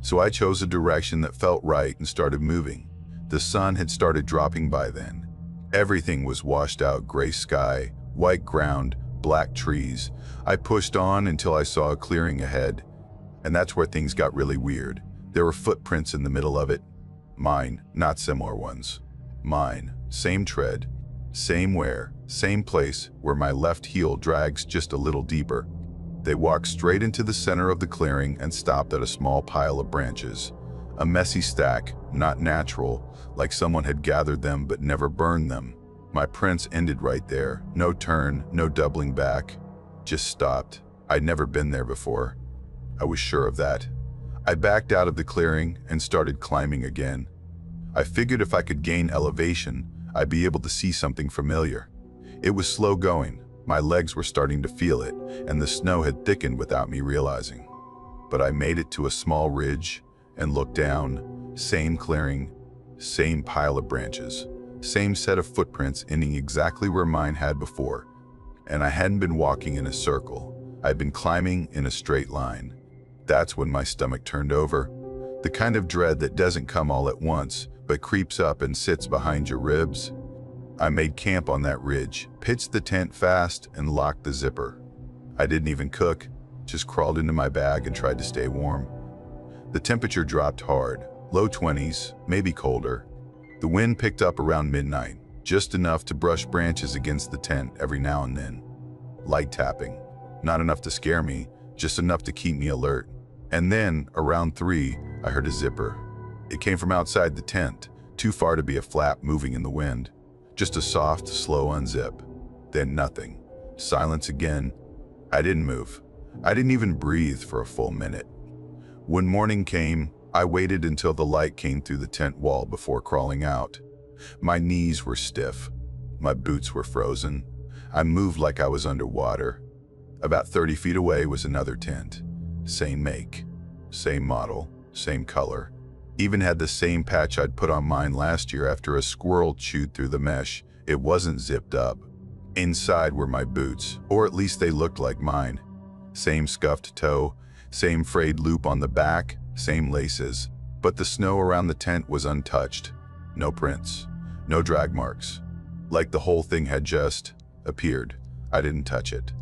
A: So I chose a direction that felt right and started moving. The sun had started dropping by then. Everything was washed out, gray sky, white ground, black trees. I pushed on until I saw a clearing ahead, and that's where things got really weird. There were footprints in the middle of it. Mine, not similar ones. Mine, same tread, same wear, same place where my left heel drags just a little deeper. They walked straight into the center of the clearing and stopped at a small pile of branches. A messy stack, not natural, like someone had gathered them but never burned them. My prints ended right there. No turn, no doubling back. Just stopped. I'd never been there before. I was sure of that. I backed out of the clearing and started climbing again. I figured if I could gain elevation, I'd be able to see something familiar. It was slow going. My legs were starting to feel it, and the snow had thickened without me realizing. But I made it to a small ridge and looked down. Same clearing, same pile of branches, same set of footprints ending exactly where mine had before. And I hadn't been walking in a circle. I'd been climbing in a straight line. That's when my stomach turned over. The kind of dread that doesn't come all at once, but creeps up and sits behind your ribs. I made camp on that ridge, pitched the tent fast, and locked the zipper. I didn't even cook, just crawled into my bag and tried to stay warm. The temperature dropped hard, low 20s, maybe colder. The wind picked up around midnight, just enough to brush branches against the tent every now and then. Light tapping, not enough to scare me, just enough to keep me alert. And then, around 3, I heard a zipper. It came from outside the tent, too far to be a flap moving in the wind. Just a soft, slow unzip. Then nothing. Silence again. I didn't move. I didn't even breathe for a full minute. When morning came, I waited until the light came through the tent wall before crawling out. My knees were stiff. My boots were frozen. I moved like I was underwater. About 30 feet away was another tent. Same make, same model, same color. Even had the same patch I'd put on mine last year after a squirrel chewed through the mesh. It wasn't zipped up. Inside were my boots, or at least they looked like mine. Same scuffed toe, same frayed loop on the back, same laces. But the snow around the tent was untouched. No prints, no drag marks. Like the whole thing had just appeared. I didn't touch it.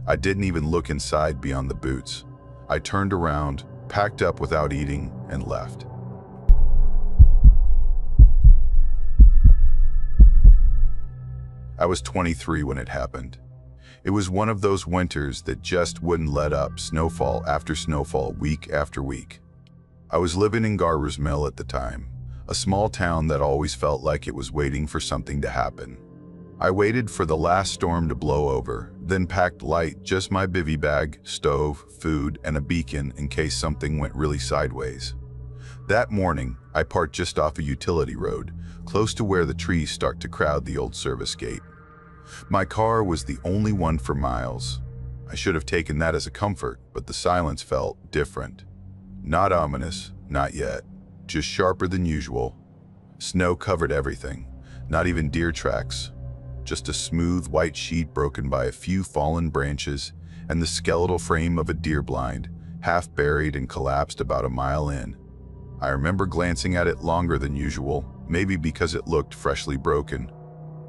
A: I didn't even look inside beyond the boots. I turned around, packed up without eating, and left. I was 23 when it happened. It was one of those winters that just wouldn't let up, snowfall after snowfall, week after week. I was living in Garber's Mill at the time, a small town that always felt like it was waiting for something to happen. I waited for the last storm to blow over, then packed light, just my bivy bag, stove, food, and a beacon in case something went really sideways. That morning, I parked just off a utility road, close to where the trees start to crowd the old service gate. My car was the only one for miles. I should have taken that as a comfort, but the silence felt different. Not ominous, not yet. just sharper than usual. Snow covered everything, not even deer tracks, just a smooth white sheet broken by a few fallen branches and the skeletal frame of a deer blind, half buried and collapsed about a mile in. I remember glancing at it longer than usual, maybe because it looked freshly broken.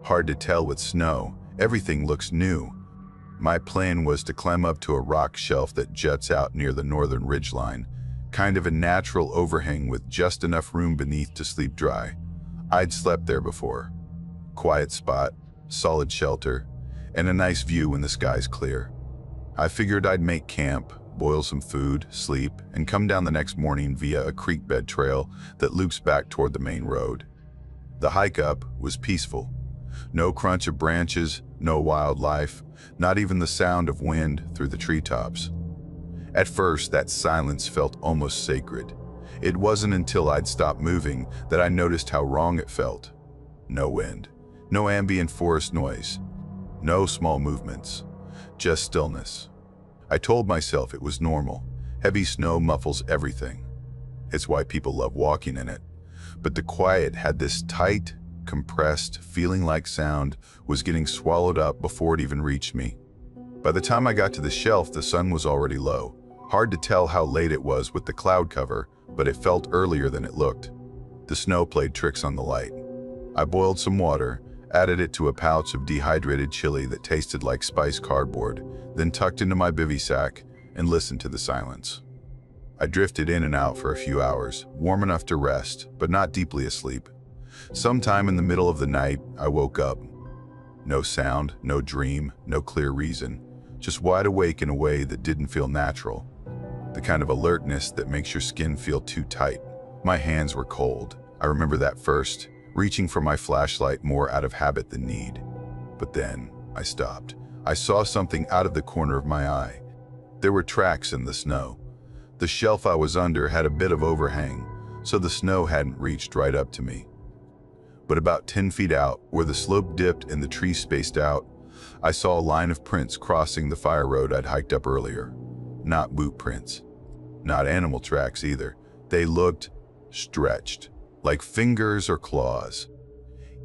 A: Hard to tell with snow, everything looks new. My plan was to climb up to a rock shelf that juts out near the northern ridgeline, kind of a natural overhang with just enough room beneath to sleep dry. I'd slept there before. Quiet spot, solid shelter, and a nice view when the sky's clear. I figured I'd make camp, boil some food, sleep, and come down the next morning via a creek bed trail that loops back toward the main road. The hike up was peaceful. No crunch of branches, no wildlife, not even the sound of wind through the treetops. At first, that silence felt almost sacred. It wasn't until I'd stopped moving that I noticed how wrong it felt. No wind, no ambient forest noise, no small movements, just stillness. I told myself it was normal. Heavy snow muffles everything. It's why people love walking in it. But the quiet had this tight, compressed, feeling like sound was getting swallowed up before it even reached me. By the time I got to the shelf, the sun was already low. Hard to tell how late it was with the cloud cover, but it felt earlier than it looked. The snow played tricks on the light. I boiled some water, added it to a pouch of dehydrated chili that tasted like spiced cardboard, then tucked into my bivy sack and listened to the silence. I drifted in and out for a few hours, warm enough to rest, but not deeply asleep. Sometime in the middle of the night, I woke up. No sound, no dream, no clear reason, just wide awake in a way that didn't feel natural. The kind of alertness that makes your skin feel too tight. My hands were cold. I remember that first, reaching for my flashlight more out of habit than need. But then, I stopped. I saw something out of the corner of my eye. There were tracks in the snow. The shelf I was under had a bit of overhang, so the snow hadn't reached right up to me. But about 10 feet out, where the slope dipped and the trees spaced out, I saw a line of prints crossing the fire road I'd hiked up earlier. Not boot prints. Not animal tracks either. They looked stretched, like fingers or claws.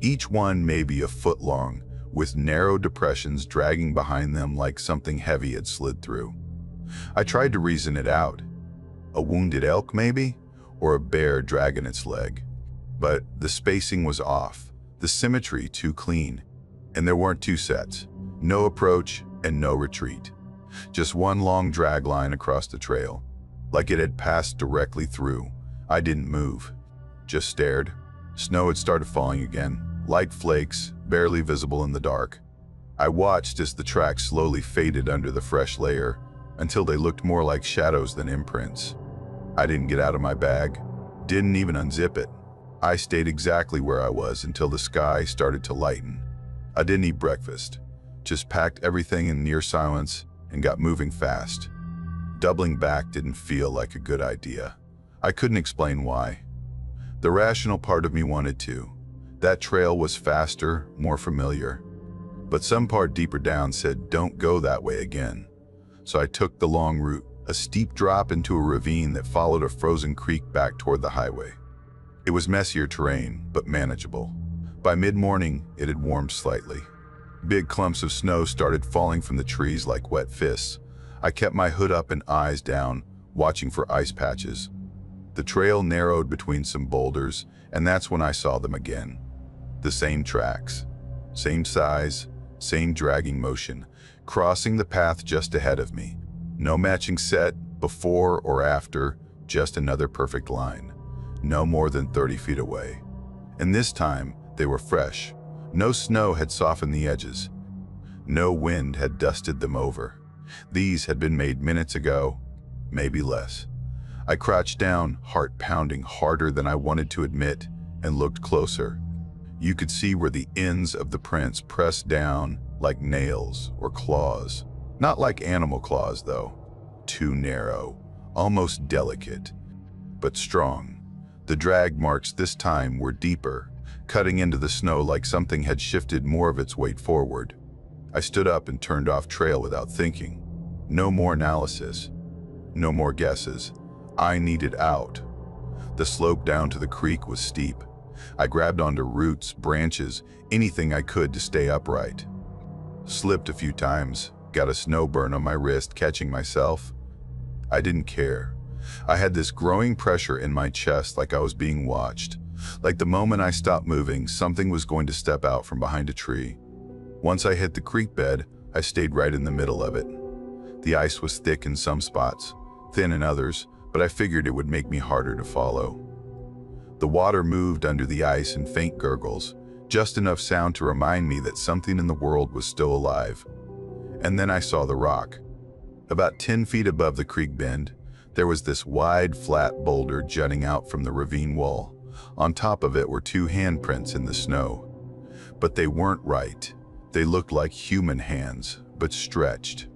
A: Each one maybe a foot long, with narrow depressions dragging behind them like something heavy had slid through. I tried to reason it out. A wounded elk maybe? Or a bear dragging its leg. But the spacing was off, the symmetry too clean, and there weren't two sets. No approach and no retreat. Just one long drag line across the trail, like it had passed directly through. I didn't move, just stared. Snow had started falling again, light flakes, barely visible in the dark. I watched as the tracks slowly faded under the fresh layer, until they looked more like shadows than imprints. I didn't get out of my bag, didn't even unzip it. I stayed exactly where I was until the sky started to lighten. I didn't eat breakfast, just packed everything in near silence and got moving fast. Doubling back didn't feel like a good idea. I couldn't explain why. The rational part of me wanted to. That trail was faster, more familiar. But some part deeper down said, don't go that way again. So I took the long route, a steep drop into a ravine that followed a frozen creek back toward the highway. It was messier terrain, but manageable. By mid-morning, it had warmed slightly. Big clumps of snow started falling from the trees like wet fists. I kept my hood up and eyes down, watching for ice patches. The trail narrowed between some boulders, and that's when I saw them again. The same tracks, same size, same dragging motion, crossing the path just ahead of me. No matching set, before or after, just another perfect line. No more than 30 feet away. And this time, they were fresh. No snow had softened the edges. No wind had dusted them over. These had been made minutes ago, maybe less. I crouched down, heart pounding harder than I wanted to admit, and looked closer. You could see where the ends of the prints pressed down like nails or claws. Not like animal claws, though. Too narrow, almost delicate, but strong. The drag marks this time were deeper, cutting into the snow like something had shifted more of its weight forward. I stood up and turned off trail without thinking. No more analysis. No more guesses. I needed out. The slope down to the creek was steep. I grabbed onto roots, branches, anything I could to stay upright. Slipped a few times, got a snow burn on my wrist catching myself. I didn't care. I had this growing pressure in my chest like I was being watched. Like the moment I stopped moving, something was going to step out from behind a tree. Once I hit the creek bed, I stayed right in the middle of it. The ice was thick in some spots, thin in others, but I figured it would make me harder to follow. The water moved under the ice in faint gurgles, just enough sound to remind me that something in the world was still alive. And then I saw the rock. About 10 feet above the creek bend, there was this wide, flat boulder jutting out from the ravine wall. On top of it were two handprints in the snow. But they weren't right. They looked like human hands, but stretched.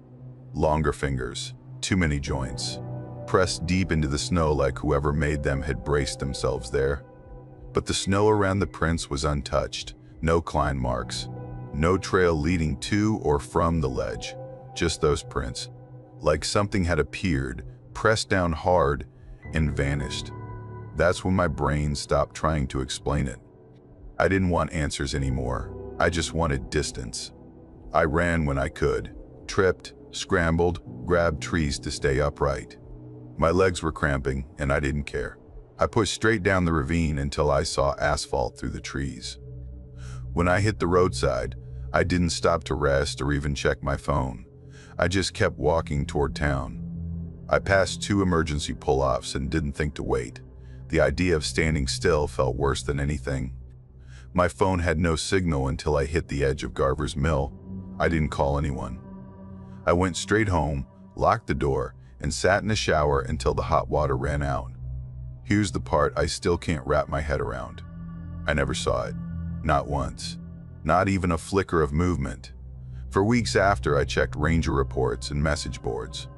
A: Longer fingers, too many joints, pressed deep into the snow like whoever made them had braced themselves there. But the snow around the prints was untouched, no climb marks, no trail leading to or from the ledge, just those prints, like something had appeared, pressed down hard, and vanished. That's when my brain stopped trying to explain it. I didn't want answers anymore. I just wanted distance. I ran when I could, tripped, scrambled, grabbed trees to stay upright. My legs were cramping, and I didn't care. I pushed straight down the ravine until I saw asphalt through the trees. When I hit the roadside, I didn't stop to rest or even check my phone. I just kept walking toward town. I passed 2 emergency pull-offs and didn't think to wait. The idea of standing still felt worse than anything. My phone had no signal until I hit the edge of Garver's Mill. I didn't call anyone. I went straight home, locked the door, and sat in the shower until the hot water ran out. Here's the part I still can't wrap my head around. I never saw it. Not once. Not even a flicker of movement. For weeks after, I checked ranger reports and message boards.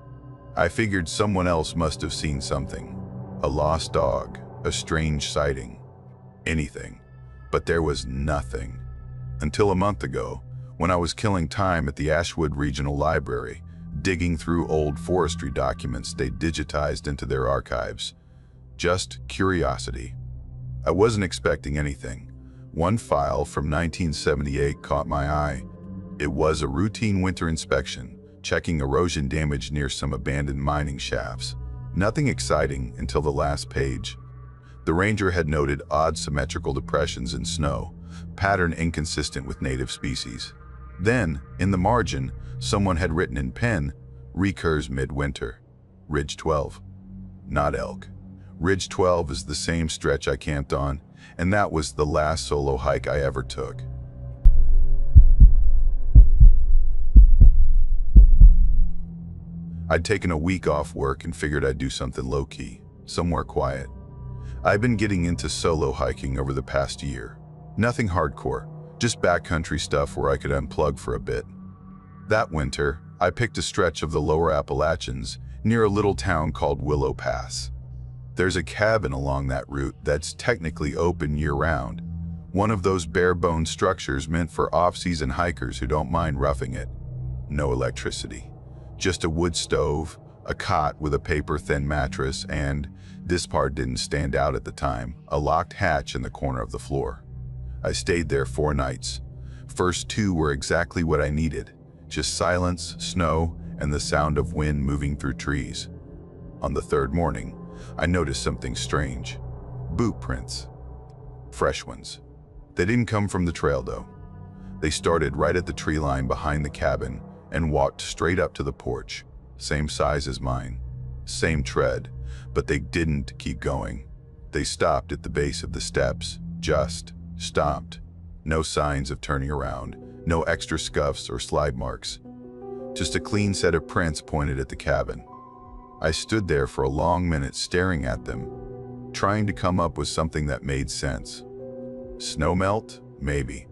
A: I figured someone else must have seen something. A lost dog, a strange sighting, anything. But there was nothing. Until a month ago, when I was killing time at the Ashwood Regional Library, digging through old forestry documents they digitized into their archives. Just curiosity. I wasn't expecting anything. One file from 1978 caught my eye. It was a routine winter inspection, checking erosion damage near some abandoned mining shafts. Nothing exciting until the last page. The ranger had noted odd symmetrical depressions in snow, pattern inconsistent with native species. Then, in the margin, someone had written in pen, recurs midwinter, Ridge 12. Not elk. Ridge 12 is the same stretch I camped on, and that was the last solo hike I ever took. I'd taken a week off work and figured I'd do something low-key, somewhere quiet. I've been getting into solo hiking over the past year. Nothing hardcore, just backcountry stuff where I could unplug for a bit. That winter, I picked a stretch of the lower Appalachians near a little town called Willow Pass. There's a cabin along that route that's technically open year-round, one of those bare-bones structures meant for off-season hikers who don't mind roughing it. No electricity, just a wood stove, a cot with a paper-thin mattress, and, this part didn't stand out at the time, a locked hatch in the corner of the floor. I stayed there 4 nights. First 2 were exactly what I needed, just silence, snow, and the sound of wind moving through trees. On the 3rd morning, I noticed something strange. Boot prints. Fresh ones. They didn't come from the trail though. They started right at the tree line behind the cabin and walked straight up to the porch. Same size as mine. Same tread, but they didn't keep going. They stopped at the base of the steps. Just stopped. No signs of turning around. No extra scuffs or slide marks. Just a clean set of prints pointed at the cabin. I stood there for a long minute staring at them, trying to come up with something that made sense. Snowmelt? Maybe.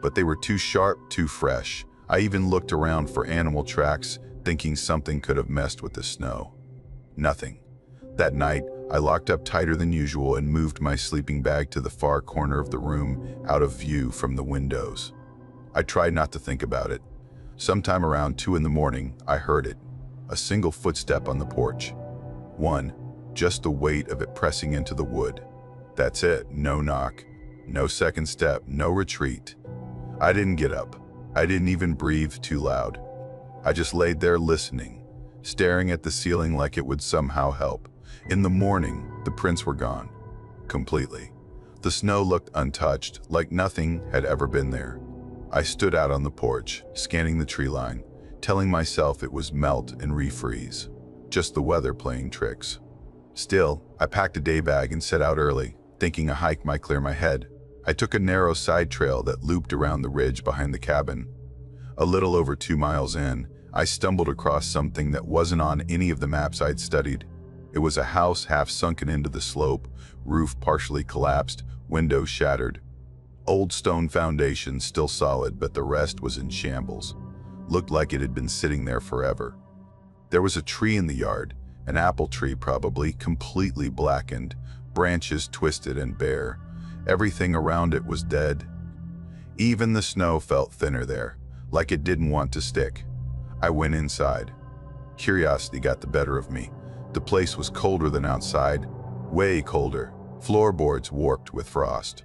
A: But they were too sharp, too fresh. I even looked around for animal tracks, thinking something could have messed with the snow. Nothing. That night, I locked up tighter than usual and moved my sleeping bag to the far corner of the room, out of view from the windows. I tried not to think about it. Sometime around 2 in the morning, I heard it. A single footstep on the porch. 1, just the weight of it pressing into the wood. That's it, no knock, no second step, no retreat. I didn't get up. I didn't even breathe too loud. I just laid there listening, staring at the ceiling like it would somehow help. In the morning, the prints were gone. Completely. The snow looked untouched, like nothing had ever been there. I stood out on the porch, scanning the tree line, telling myself it was melt and refreeze. Just the weather playing tricks. Still, I packed a day bag and set out early, thinking a hike might clear my head. I took a narrow side trail that looped around the ridge behind the cabin. A little over 2 miles in, I stumbled across something that wasn't on any of the maps I'd studied. It was a house half sunken into the slope, roof partially collapsed, windows shattered. Old stone foundations still solid, but the rest was in shambles. Looked like it had been sitting there forever. There was a tree in the yard, an apple tree probably, completely blackened, branches twisted and bare. Everything around it was dead. Even the snow felt thinner there, like it didn't want to stick. I went inside. Curiosity got the better of me. The place was colder than outside, way colder, floorboards warped with frost.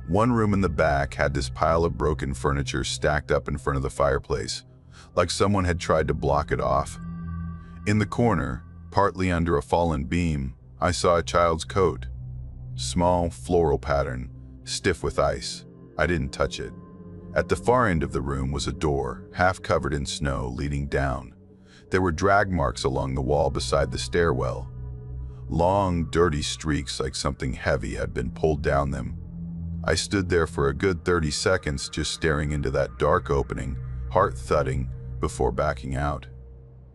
A: One room in the back had this pile of broken furniture stacked up in front of the fireplace, like someone had tried to block it off. In the corner, partly under a fallen beam, I saw a child's coat. Small, floral pattern, stiff with ice. I didn't touch it. At the far end of the room was a door, half covered in snow, leading down. There were drag marks along the wall beside the stairwell. Long, dirty streaks like something heavy had been pulled down them. I stood there for a good 30 seconds just staring into that dark opening, heart thudding, before backing out.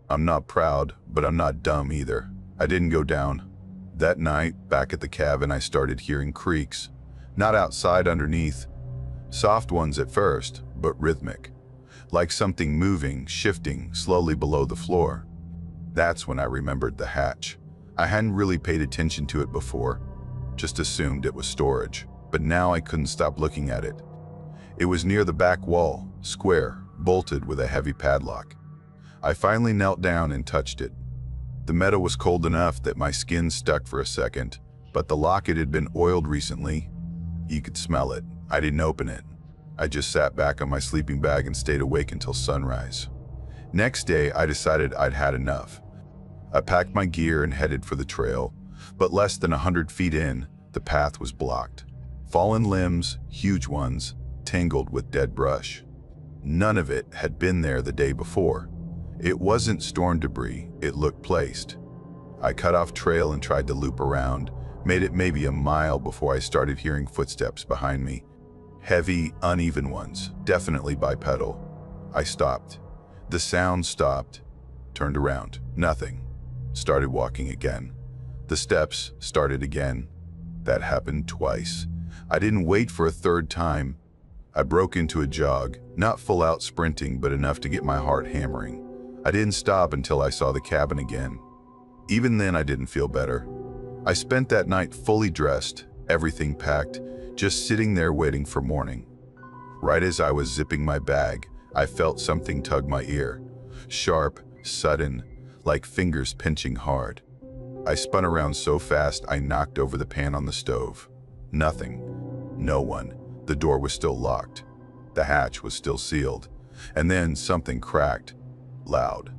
A: I'm not proud, but I'm not dumb either. I didn't go down. That night, back at the cabin, I started hearing creaks. Not outside underneath. Soft ones at first, but rhythmic. Like something moving, shifting, slowly below the floor. That's when I remembered the hatch. I hadn't really paid attention to it before, just assumed it was storage. But now I couldn't stop looking at it. It was near the back wall, square, bolted with a heavy padlock. I finally knelt down and touched it. The metal was cold enough that my skin stuck for a second, but the locket had been oiled recently. You could smell it. I didn't open it. I just sat back on my sleeping bag and stayed awake until sunrise. Next day, I decided I'd had enough. I packed my gear and headed for the trail, but less than 100 feet in, the path was blocked. Fallen limbs, huge ones, tangled with dead brush. None of it had been there the day before. It wasn't storm debris, it looked placed. I cut off trail and tried to loop around, made it maybe a mile before I started hearing footsteps behind me. Heavy, uneven ones, definitely bipedal. I stopped. The sound stopped. Turned around. Nothing. Started walking again. The steps started again. That happened twice. I didn't wait for a third time. I broke into a jog, not full out sprinting, but enough to get my heart hammering. I didn't stop until I saw the cabin again. Even then, I didn't feel better. I spent that night fully dressed, everything packed, just sitting there waiting for morning. Right as I was zipping my bag, I felt something tug my ear. Sharp, sudden, like fingers pinching hard. I spun around so fast I knocked over the pan on the stove. Nothing. No one. The door was still locked. The hatch was still sealed. And then something cracked. Loud.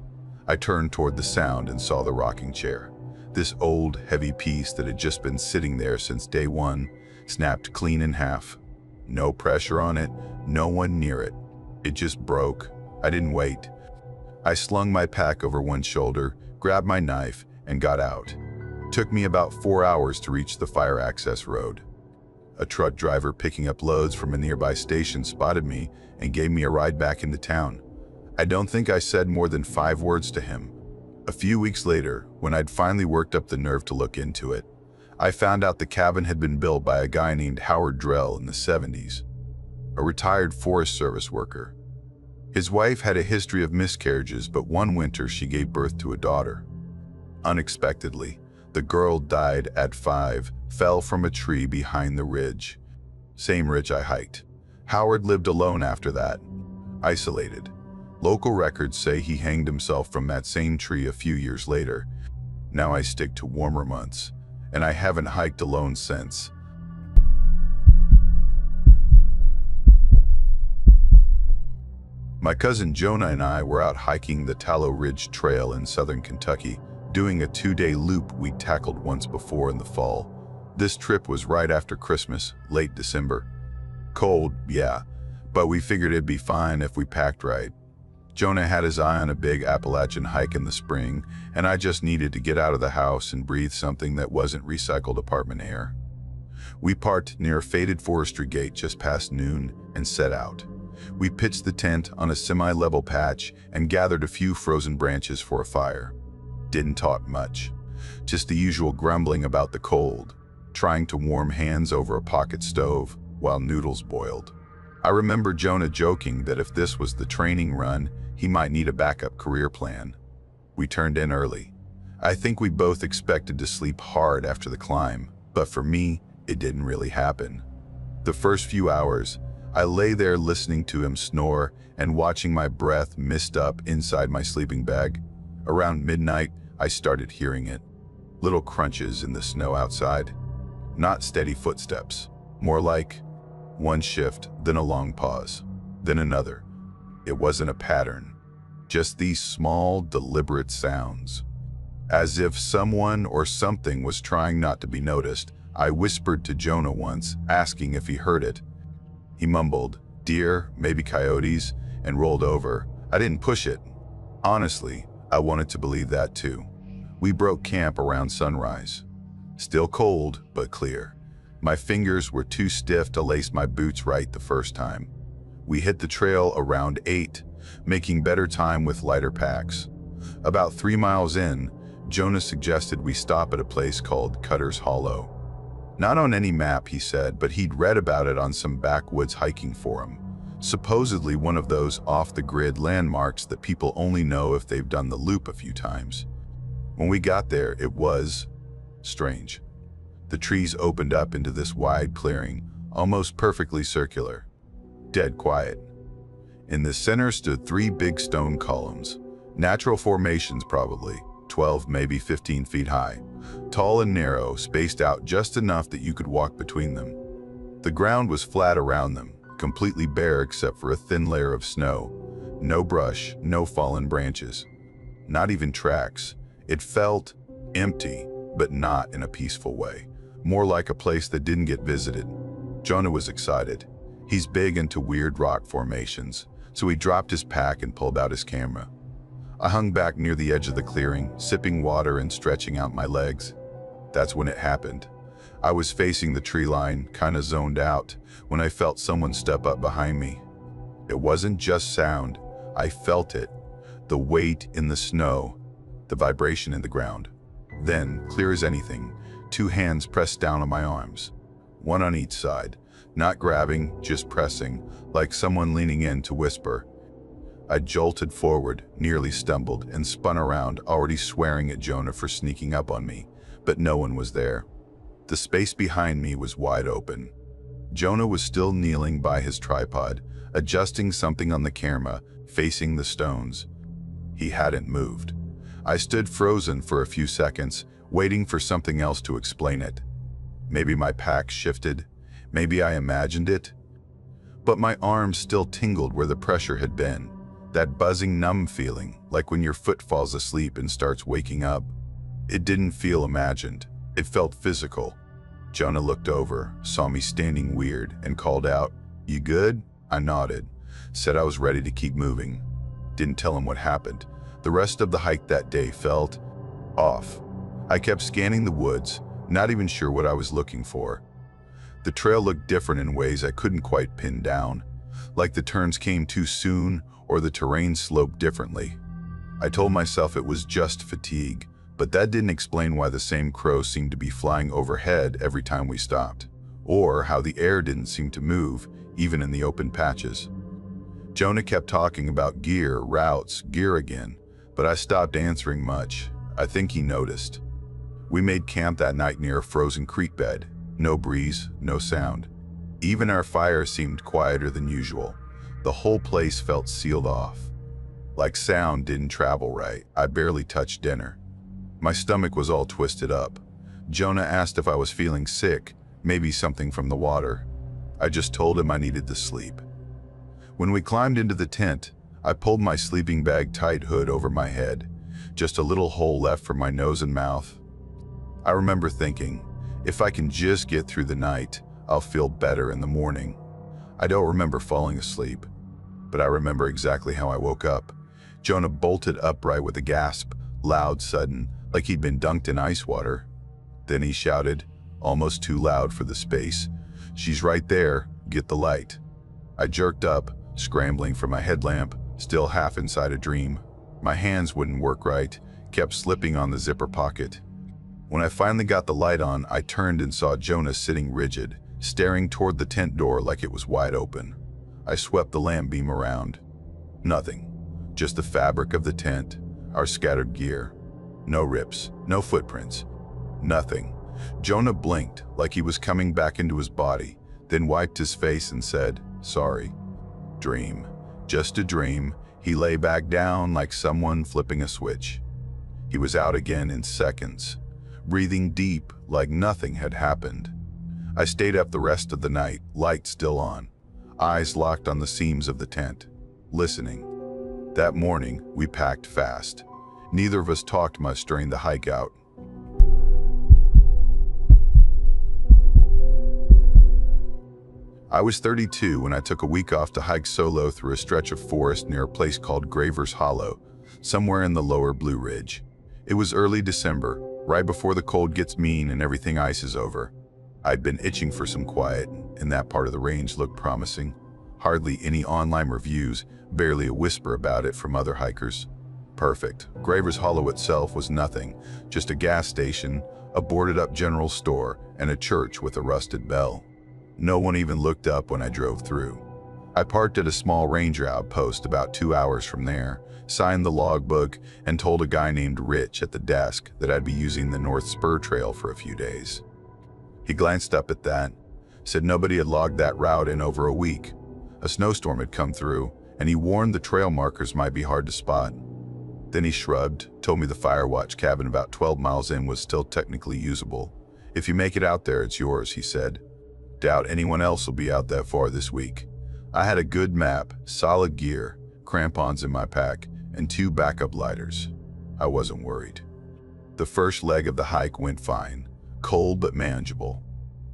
A: I turned toward the sound and saw the rocking chair. This old, heavy piece that had just been sitting there since day one, snapped clean in half. No pressure on it, no one near it. It just broke. I didn't wait. I slung my pack over one shoulder, grabbed my knife, and got out. Took me about 4 hours to reach the fire access road. A truck driver picking up loads from a nearby station spotted me and gave me a ride back into town. I don't think I said more than 5 words to him. A few weeks later, when I'd finally worked up the nerve to look into it, I found out the cabin had been built by a guy named Howard Drell in the 70s, a retired Forest Service worker. His wife had a history of miscarriages, but one winter she gave birth to a daughter. Unexpectedly, the girl died at 5, fell from a tree behind the ridge. Same ridge I hiked. Howard lived alone after that, isolated. Local records say he hanged himself from that same tree a few years later. Now I stick to warmer months, and I haven't hiked alone since. My cousin Jonah and I were out hiking the Tallow Ridge Trail in southern Kentucky, doing a 2-day loop we'd tackled once before in the fall. This trip was right after Christmas, late December. Cold, yeah, but we figured it'd be fine if we packed right. Jonah had his eye on a big Appalachian hike in the spring, and I just needed to get out of the house and breathe something that wasn't recycled apartment air. We parked near a faded forestry gate just past noon and set out. We pitched the tent on a semi-level patch and gathered a few frozen branches for a fire. Didn't talk much, just the usual grumbling about the cold, trying to warm hands over a pocket stove while noodles boiled. I remember Jonah joking that if this was the training run, he might need a backup career plan. We turned in early. I think we both expected to sleep hard after the climb, but for me, it didn't really happen. The first few hours, I lay there listening to him snore and watching my breath mist up inside my sleeping bag. Around midnight, I started hearing it. Little crunches in the snow outside. Not steady footsteps, more like one shift, then a long pause, then another. It wasn't a pattern, just these small, deliberate sounds. As if someone or something was trying not to be noticed, I whispered to Jonah once, asking if he heard it. He mumbled, "Deer, maybe coyotes," and rolled over. I didn't push it. Honestly, I wanted to believe that too. We broke camp around sunrise. Still cold, but clear. My fingers were too stiff to lace my boots right the first time. We hit the trail around 8, making better time with lighter packs. About 3 miles in, Jonah suggested we stop at a place called Cutter's Hollow. Not on any map, he said, but he'd read about it on some backwoods hiking forum. Supposedly one of those off-the-grid landmarks that people only know if they've done the loop a few times. When we got there, it was strange. The trees opened up into this wide clearing, almost perfectly circular. Dead quiet. In the center stood 3 big stone columns. Natural formations probably, 12, maybe 15 feet high. Tall and narrow, spaced out just enough that you could walk between them. The ground was flat around them, completely bare except for a thin layer of snow. No brush, no fallen branches. Not even tracks. It felt empty, but not in a peaceful way. More like a place that didn't get visited. Jonah was excited. He's big into weird rock formations, so he dropped his pack and pulled out his camera. I hung back near the edge of the clearing, sipping water and stretching out my legs. That's when it happened. I was facing the tree line, kinda zoned out, when I felt someone step up behind me. It wasn't just sound. I felt it. The weight in the snow, the vibration in the ground. Then, clear as anything, 2 hands pressed down on my arms. One on each side, not grabbing, just pressing, like someone leaning in to whisper. I jolted forward, nearly stumbled, and spun around, already swearing at Jonah for sneaking up on me, but no one was there. The space behind me was wide open. Jonah was still kneeling by his tripod, adjusting something on the camera, facing the stones. He hadn't moved. I stood frozen for a few seconds, waiting for something else to explain it. Maybe my pack shifted, maybe I imagined it. But my arms still tingled where the pressure had been. That buzzing, numb feeling, like when your foot falls asleep and starts waking up. It didn't feel imagined. It felt physical. Jonah looked over, saw me standing weird, and called out, "You good?" I nodded, said I was ready to keep moving. Didn't tell him what happened. The rest of the hike that day felt off. I kept scanning the woods, not even sure what I was looking for. The trail looked different in ways I couldn't quite pin down, like the turns came too soon or the terrain sloped differently. I told myself it was just fatigue, but that didn't explain why the same crows seemed to be flying overhead every time we stopped, or how the air didn't seem to move, even in the open patches. Jonah kept talking about gear, routes, gear again, but I stopped answering much. I think he noticed. We made camp that night near a frozen creek bed. No breeze, no sound. Even our fire seemed quieter than usual. The whole place felt sealed off. Like sound didn't travel right. I barely touched dinner. My stomach was all twisted up. Jonah asked if I was feeling sick, maybe something from the water. I just told him I needed to sleep. When we climbed into the tent, I pulled my sleeping bag tight hood over my head, just a little hole left for my nose and mouth. I remember thinking, if I can just get through the night, I'll feel better in the morning. I don't remember falling asleep, but I remember exactly how I woke up. Jonah bolted upright with a gasp, loud, sudden, like he'd been dunked in ice water. Then he shouted, almost too loud for the space, "She's right there, get the light." I jerked up, scrambling for my headlamp, still half inside a dream. My hands wouldn't work right, kept slipping on the zipper pocket. When I finally got the light on, I turned and saw Jonah sitting rigid, staring toward the tent door like it was wide open. I swept the lamp beam around. Nothing, just the fabric of the tent, our scattered gear. No rips, no footprints, nothing. Jonah blinked like he was coming back into his body, then wiped his face and said, "Sorry." Dream. Just a dream. He lay back down like someone flipping a switch. He was out again in seconds, breathing deep like nothing had happened. I stayed up the rest of the night, light still on, eyes locked on the seams of the tent, listening. That morning, we packed fast. Neither of us talked much during the hike out. I was 32 when I took a week off to hike solo through a stretch of forest near a place called Graver's Hollow, somewhere in the lower Blue Ridge. It was early December, right before the cold gets mean and everything ices over. I'd been itching for some quiet, and that part of the range looked promising. Hardly any online reviews, barely a whisper about it from other hikers. Perfect. Graver's Hollow itself was nothing, just a gas station, a boarded-up general store, and a church with a rusted bell. No one even looked up when I drove through. I parked at a small ranger outpost about 2 hours from there, signed the logbook, and told a guy named Rich at the desk that I'd be using the North Spur Trail for a few days. He glanced up at that, said nobody had logged that route in over a week. A snowstorm had come through, and he warned the trail markers might be hard to spot. Then he shrugged, told me the Firewatch cabin about 12 miles in was still technically usable. "If you make it out there, it's yours," he said. "Doubt anyone else will be out that far this week." I had a good map, solid gear, crampons in my pack, and 2 backup lighters. I wasn't worried. The first leg of the hike went fine, cold but manageable.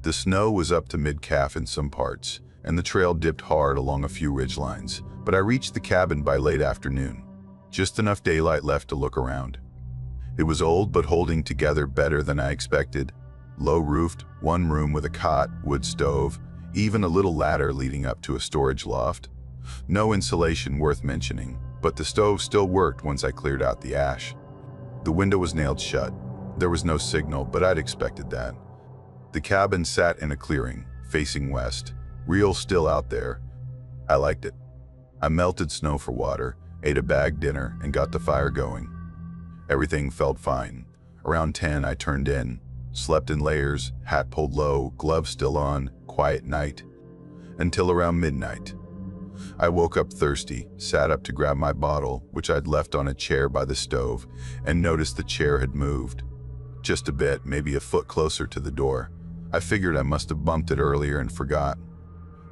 A: The snow was up to mid-calf in some parts, and the trail dipped hard along a few ridgelines, but I reached the cabin by late afternoon. Just enough daylight left to look around. It was old but holding together better than I expected. Low-roofed, 1 room with a cot, wood stove, even a little ladder leading up to a storage loft. No insulation worth mentioning, but the stove still worked once I cleared out the ash. The window was nailed shut. There was no signal, but I'd expected that. The cabin sat in a clearing, facing west, real still out there. I liked it. I melted snow for water, ate a bagged dinner, and got the fire going. Everything felt fine. Around 10, I turned in. Slept in layers, hat pulled low, gloves still on, quiet night. Until around midnight. I woke up thirsty, sat up to grab my bottle, which I'd left on a chair by the stove, and noticed the chair had moved. Just a bit, maybe a foot closer to the door. I figured I must have bumped it earlier and forgot.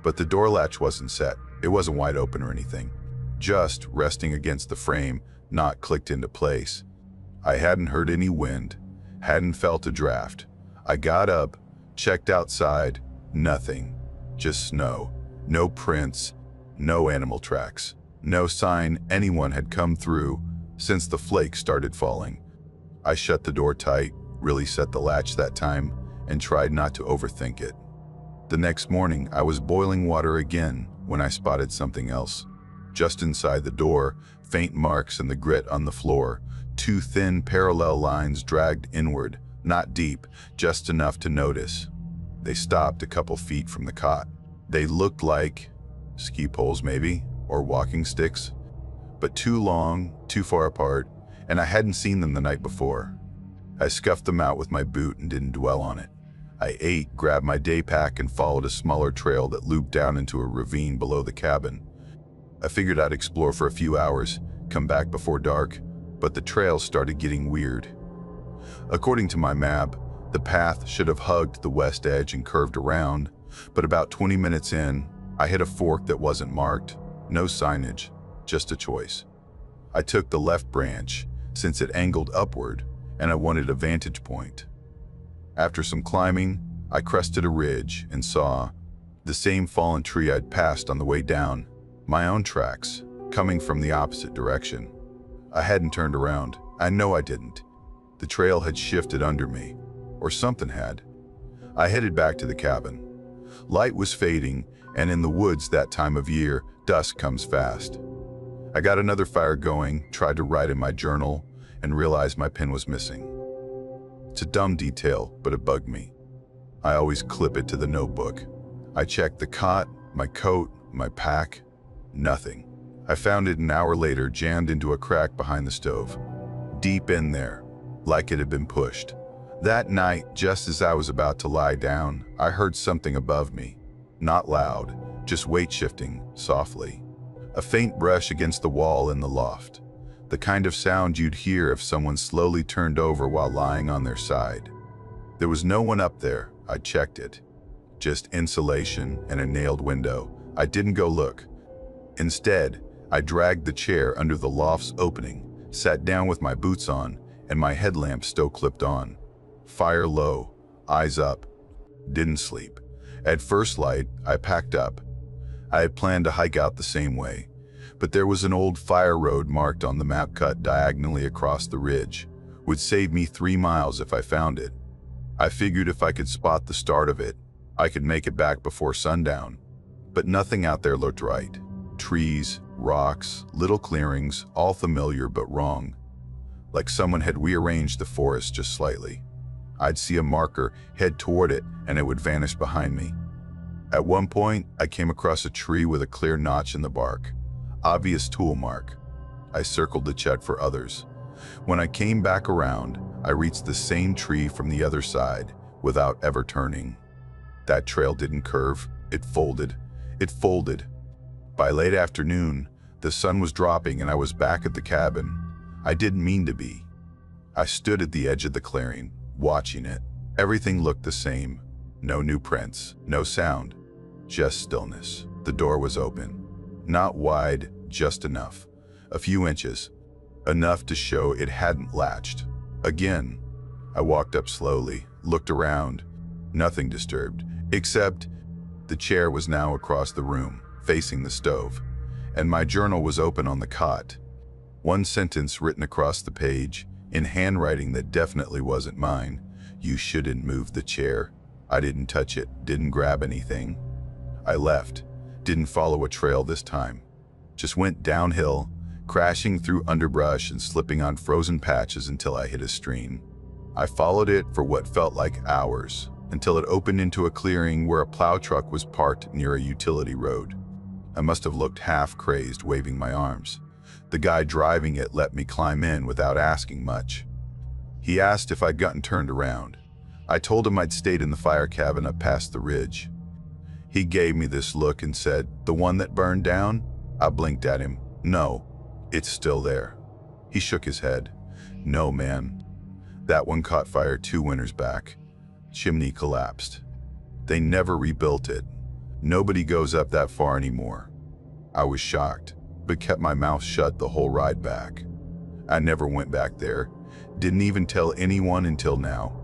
A: But the door latch wasn't set. It wasn't wide open or anything. Just resting against the frame, not clicked into place. I hadn't heard any wind. Hadn't felt a draft. I got up, checked outside, nothing. Just snow. No prints, no animal tracks. No sign anyone had come through since the flakes started falling. I shut the door tight, really set the latch that time, and tried not to overthink it. The next morning, I was boiling water again when I spotted something else. Just inside the door, faint marks in the grit on the floor. 2 thin parallel lines dragged inward, not deep, just enough to notice. They stopped a couple feet from the cot. They looked like ski poles maybe, or walking sticks, but too long, too far apart, and I hadn't seen them the night before. I scuffed them out with my boot and didn't dwell on it. I ate, grabbed my day pack, and followed a smaller trail that looped down into a ravine below the cabin. I figured I'd explore for a few hours, come back before dark, but the trail started getting weird. According to my map, the path should have hugged the west edge and curved around, but about 20 minutes in, I hit a fork that wasn't marked, no signage, just a choice. I took the left branch, since it angled upward, and I wanted a vantage point. After some climbing, I crested a ridge and saw the same fallen tree I'd passed on the way down, my own tracks, coming from the opposite direction. I hadn't turned around. I know I didn't. The trail had shifted under me, or something had. I headed back to the cabin. Light was fading, and in the woods that time of year, dusk comes fast. I got another fire going, tried to write in my journal, and realized my pen was missing. It's a dumb detail, but it bugged me. I always clip it to the notebook. I checked the cot, my coat, my pack. Nothing. I found it an hour later, jammed into a crack behind the stove. Deep in there, like it had been pushed. That night, just as I was about to lie down, I heard something above me. Not loud, just weight shifting, softly. A faint brush against the wall in the loft. The kind of sound you'd hear if someone slowly turned over while lying on their side. There was no one up there. I checked it. Just insulation and a nailed window. I didn't go look. Instead, I dragged the chair under the loft's opening, sat down with my boots on, and my headlamp still clipped on. Fire low, eyes up. Didn't sleep. At first light, I packed up. I had planned to hike out the same way, but there was an old fire road marked on the map cut diagonally across the ridge. Would save me 3 miles if I found it. I figured if I could spot the start of it, I could make it back before sundown. But nothing out there looked right. Trees, rocks, little clearings, all familiar but wrong. Like someone had rearranged the forest just slightly. I'd see a marker, head toward it, and it would vanish behind me. At one point, I came across a tree with a clear notch in the bark. Obvious tool mark. I circled to check for others. When I came back around, I reached the same tree from the other side without ever turning. That trail didn't curve, it folded. It folded. By late afternoon, the sun was dropping and I was back at the cabin. I didn't mean to be. I stood at the edge of the clearing, watching it. Everything looked the same. No new prints, no sound, just stillness. The door was open. Not wide, just enough. A few inches. Enough to show it hadn't latched. Again, I walked up slowly, looked around. Nothing disturbed, except the chair was now across the room, facing the stove, and my journal was open on the cot. One sentence written across the page, in handwriting that definitely wasn't mine. You shouldn't move the chair. I didn't touch it, didn't grab anything. I left, didn't follow a trail this time. Just went downhill, crashing through underbrush and slipping on frozen patches until I hit a stream. I followed it for what felt like hours, until it opened into a clearing where a plow truck was parked near a utility road. I must have looked half crazed, waving my arms. The guy driving it let me climb in without asking much. He asked if I'd gotten turned around. I told him I'd stayed in the fire cabin up past the ridge. He gave me this look and said, "The one that burned down?" I blinked at him. "No, it's still there." He shook his head. "No, man. That one caught fire 2 winters back. Chimney collapsed. They never rebuilt it. Nobody goes up that far anymore." I was shocked, but kept my mouth shut the whole ride back. I never went back there. Didn't even tell anyone until now.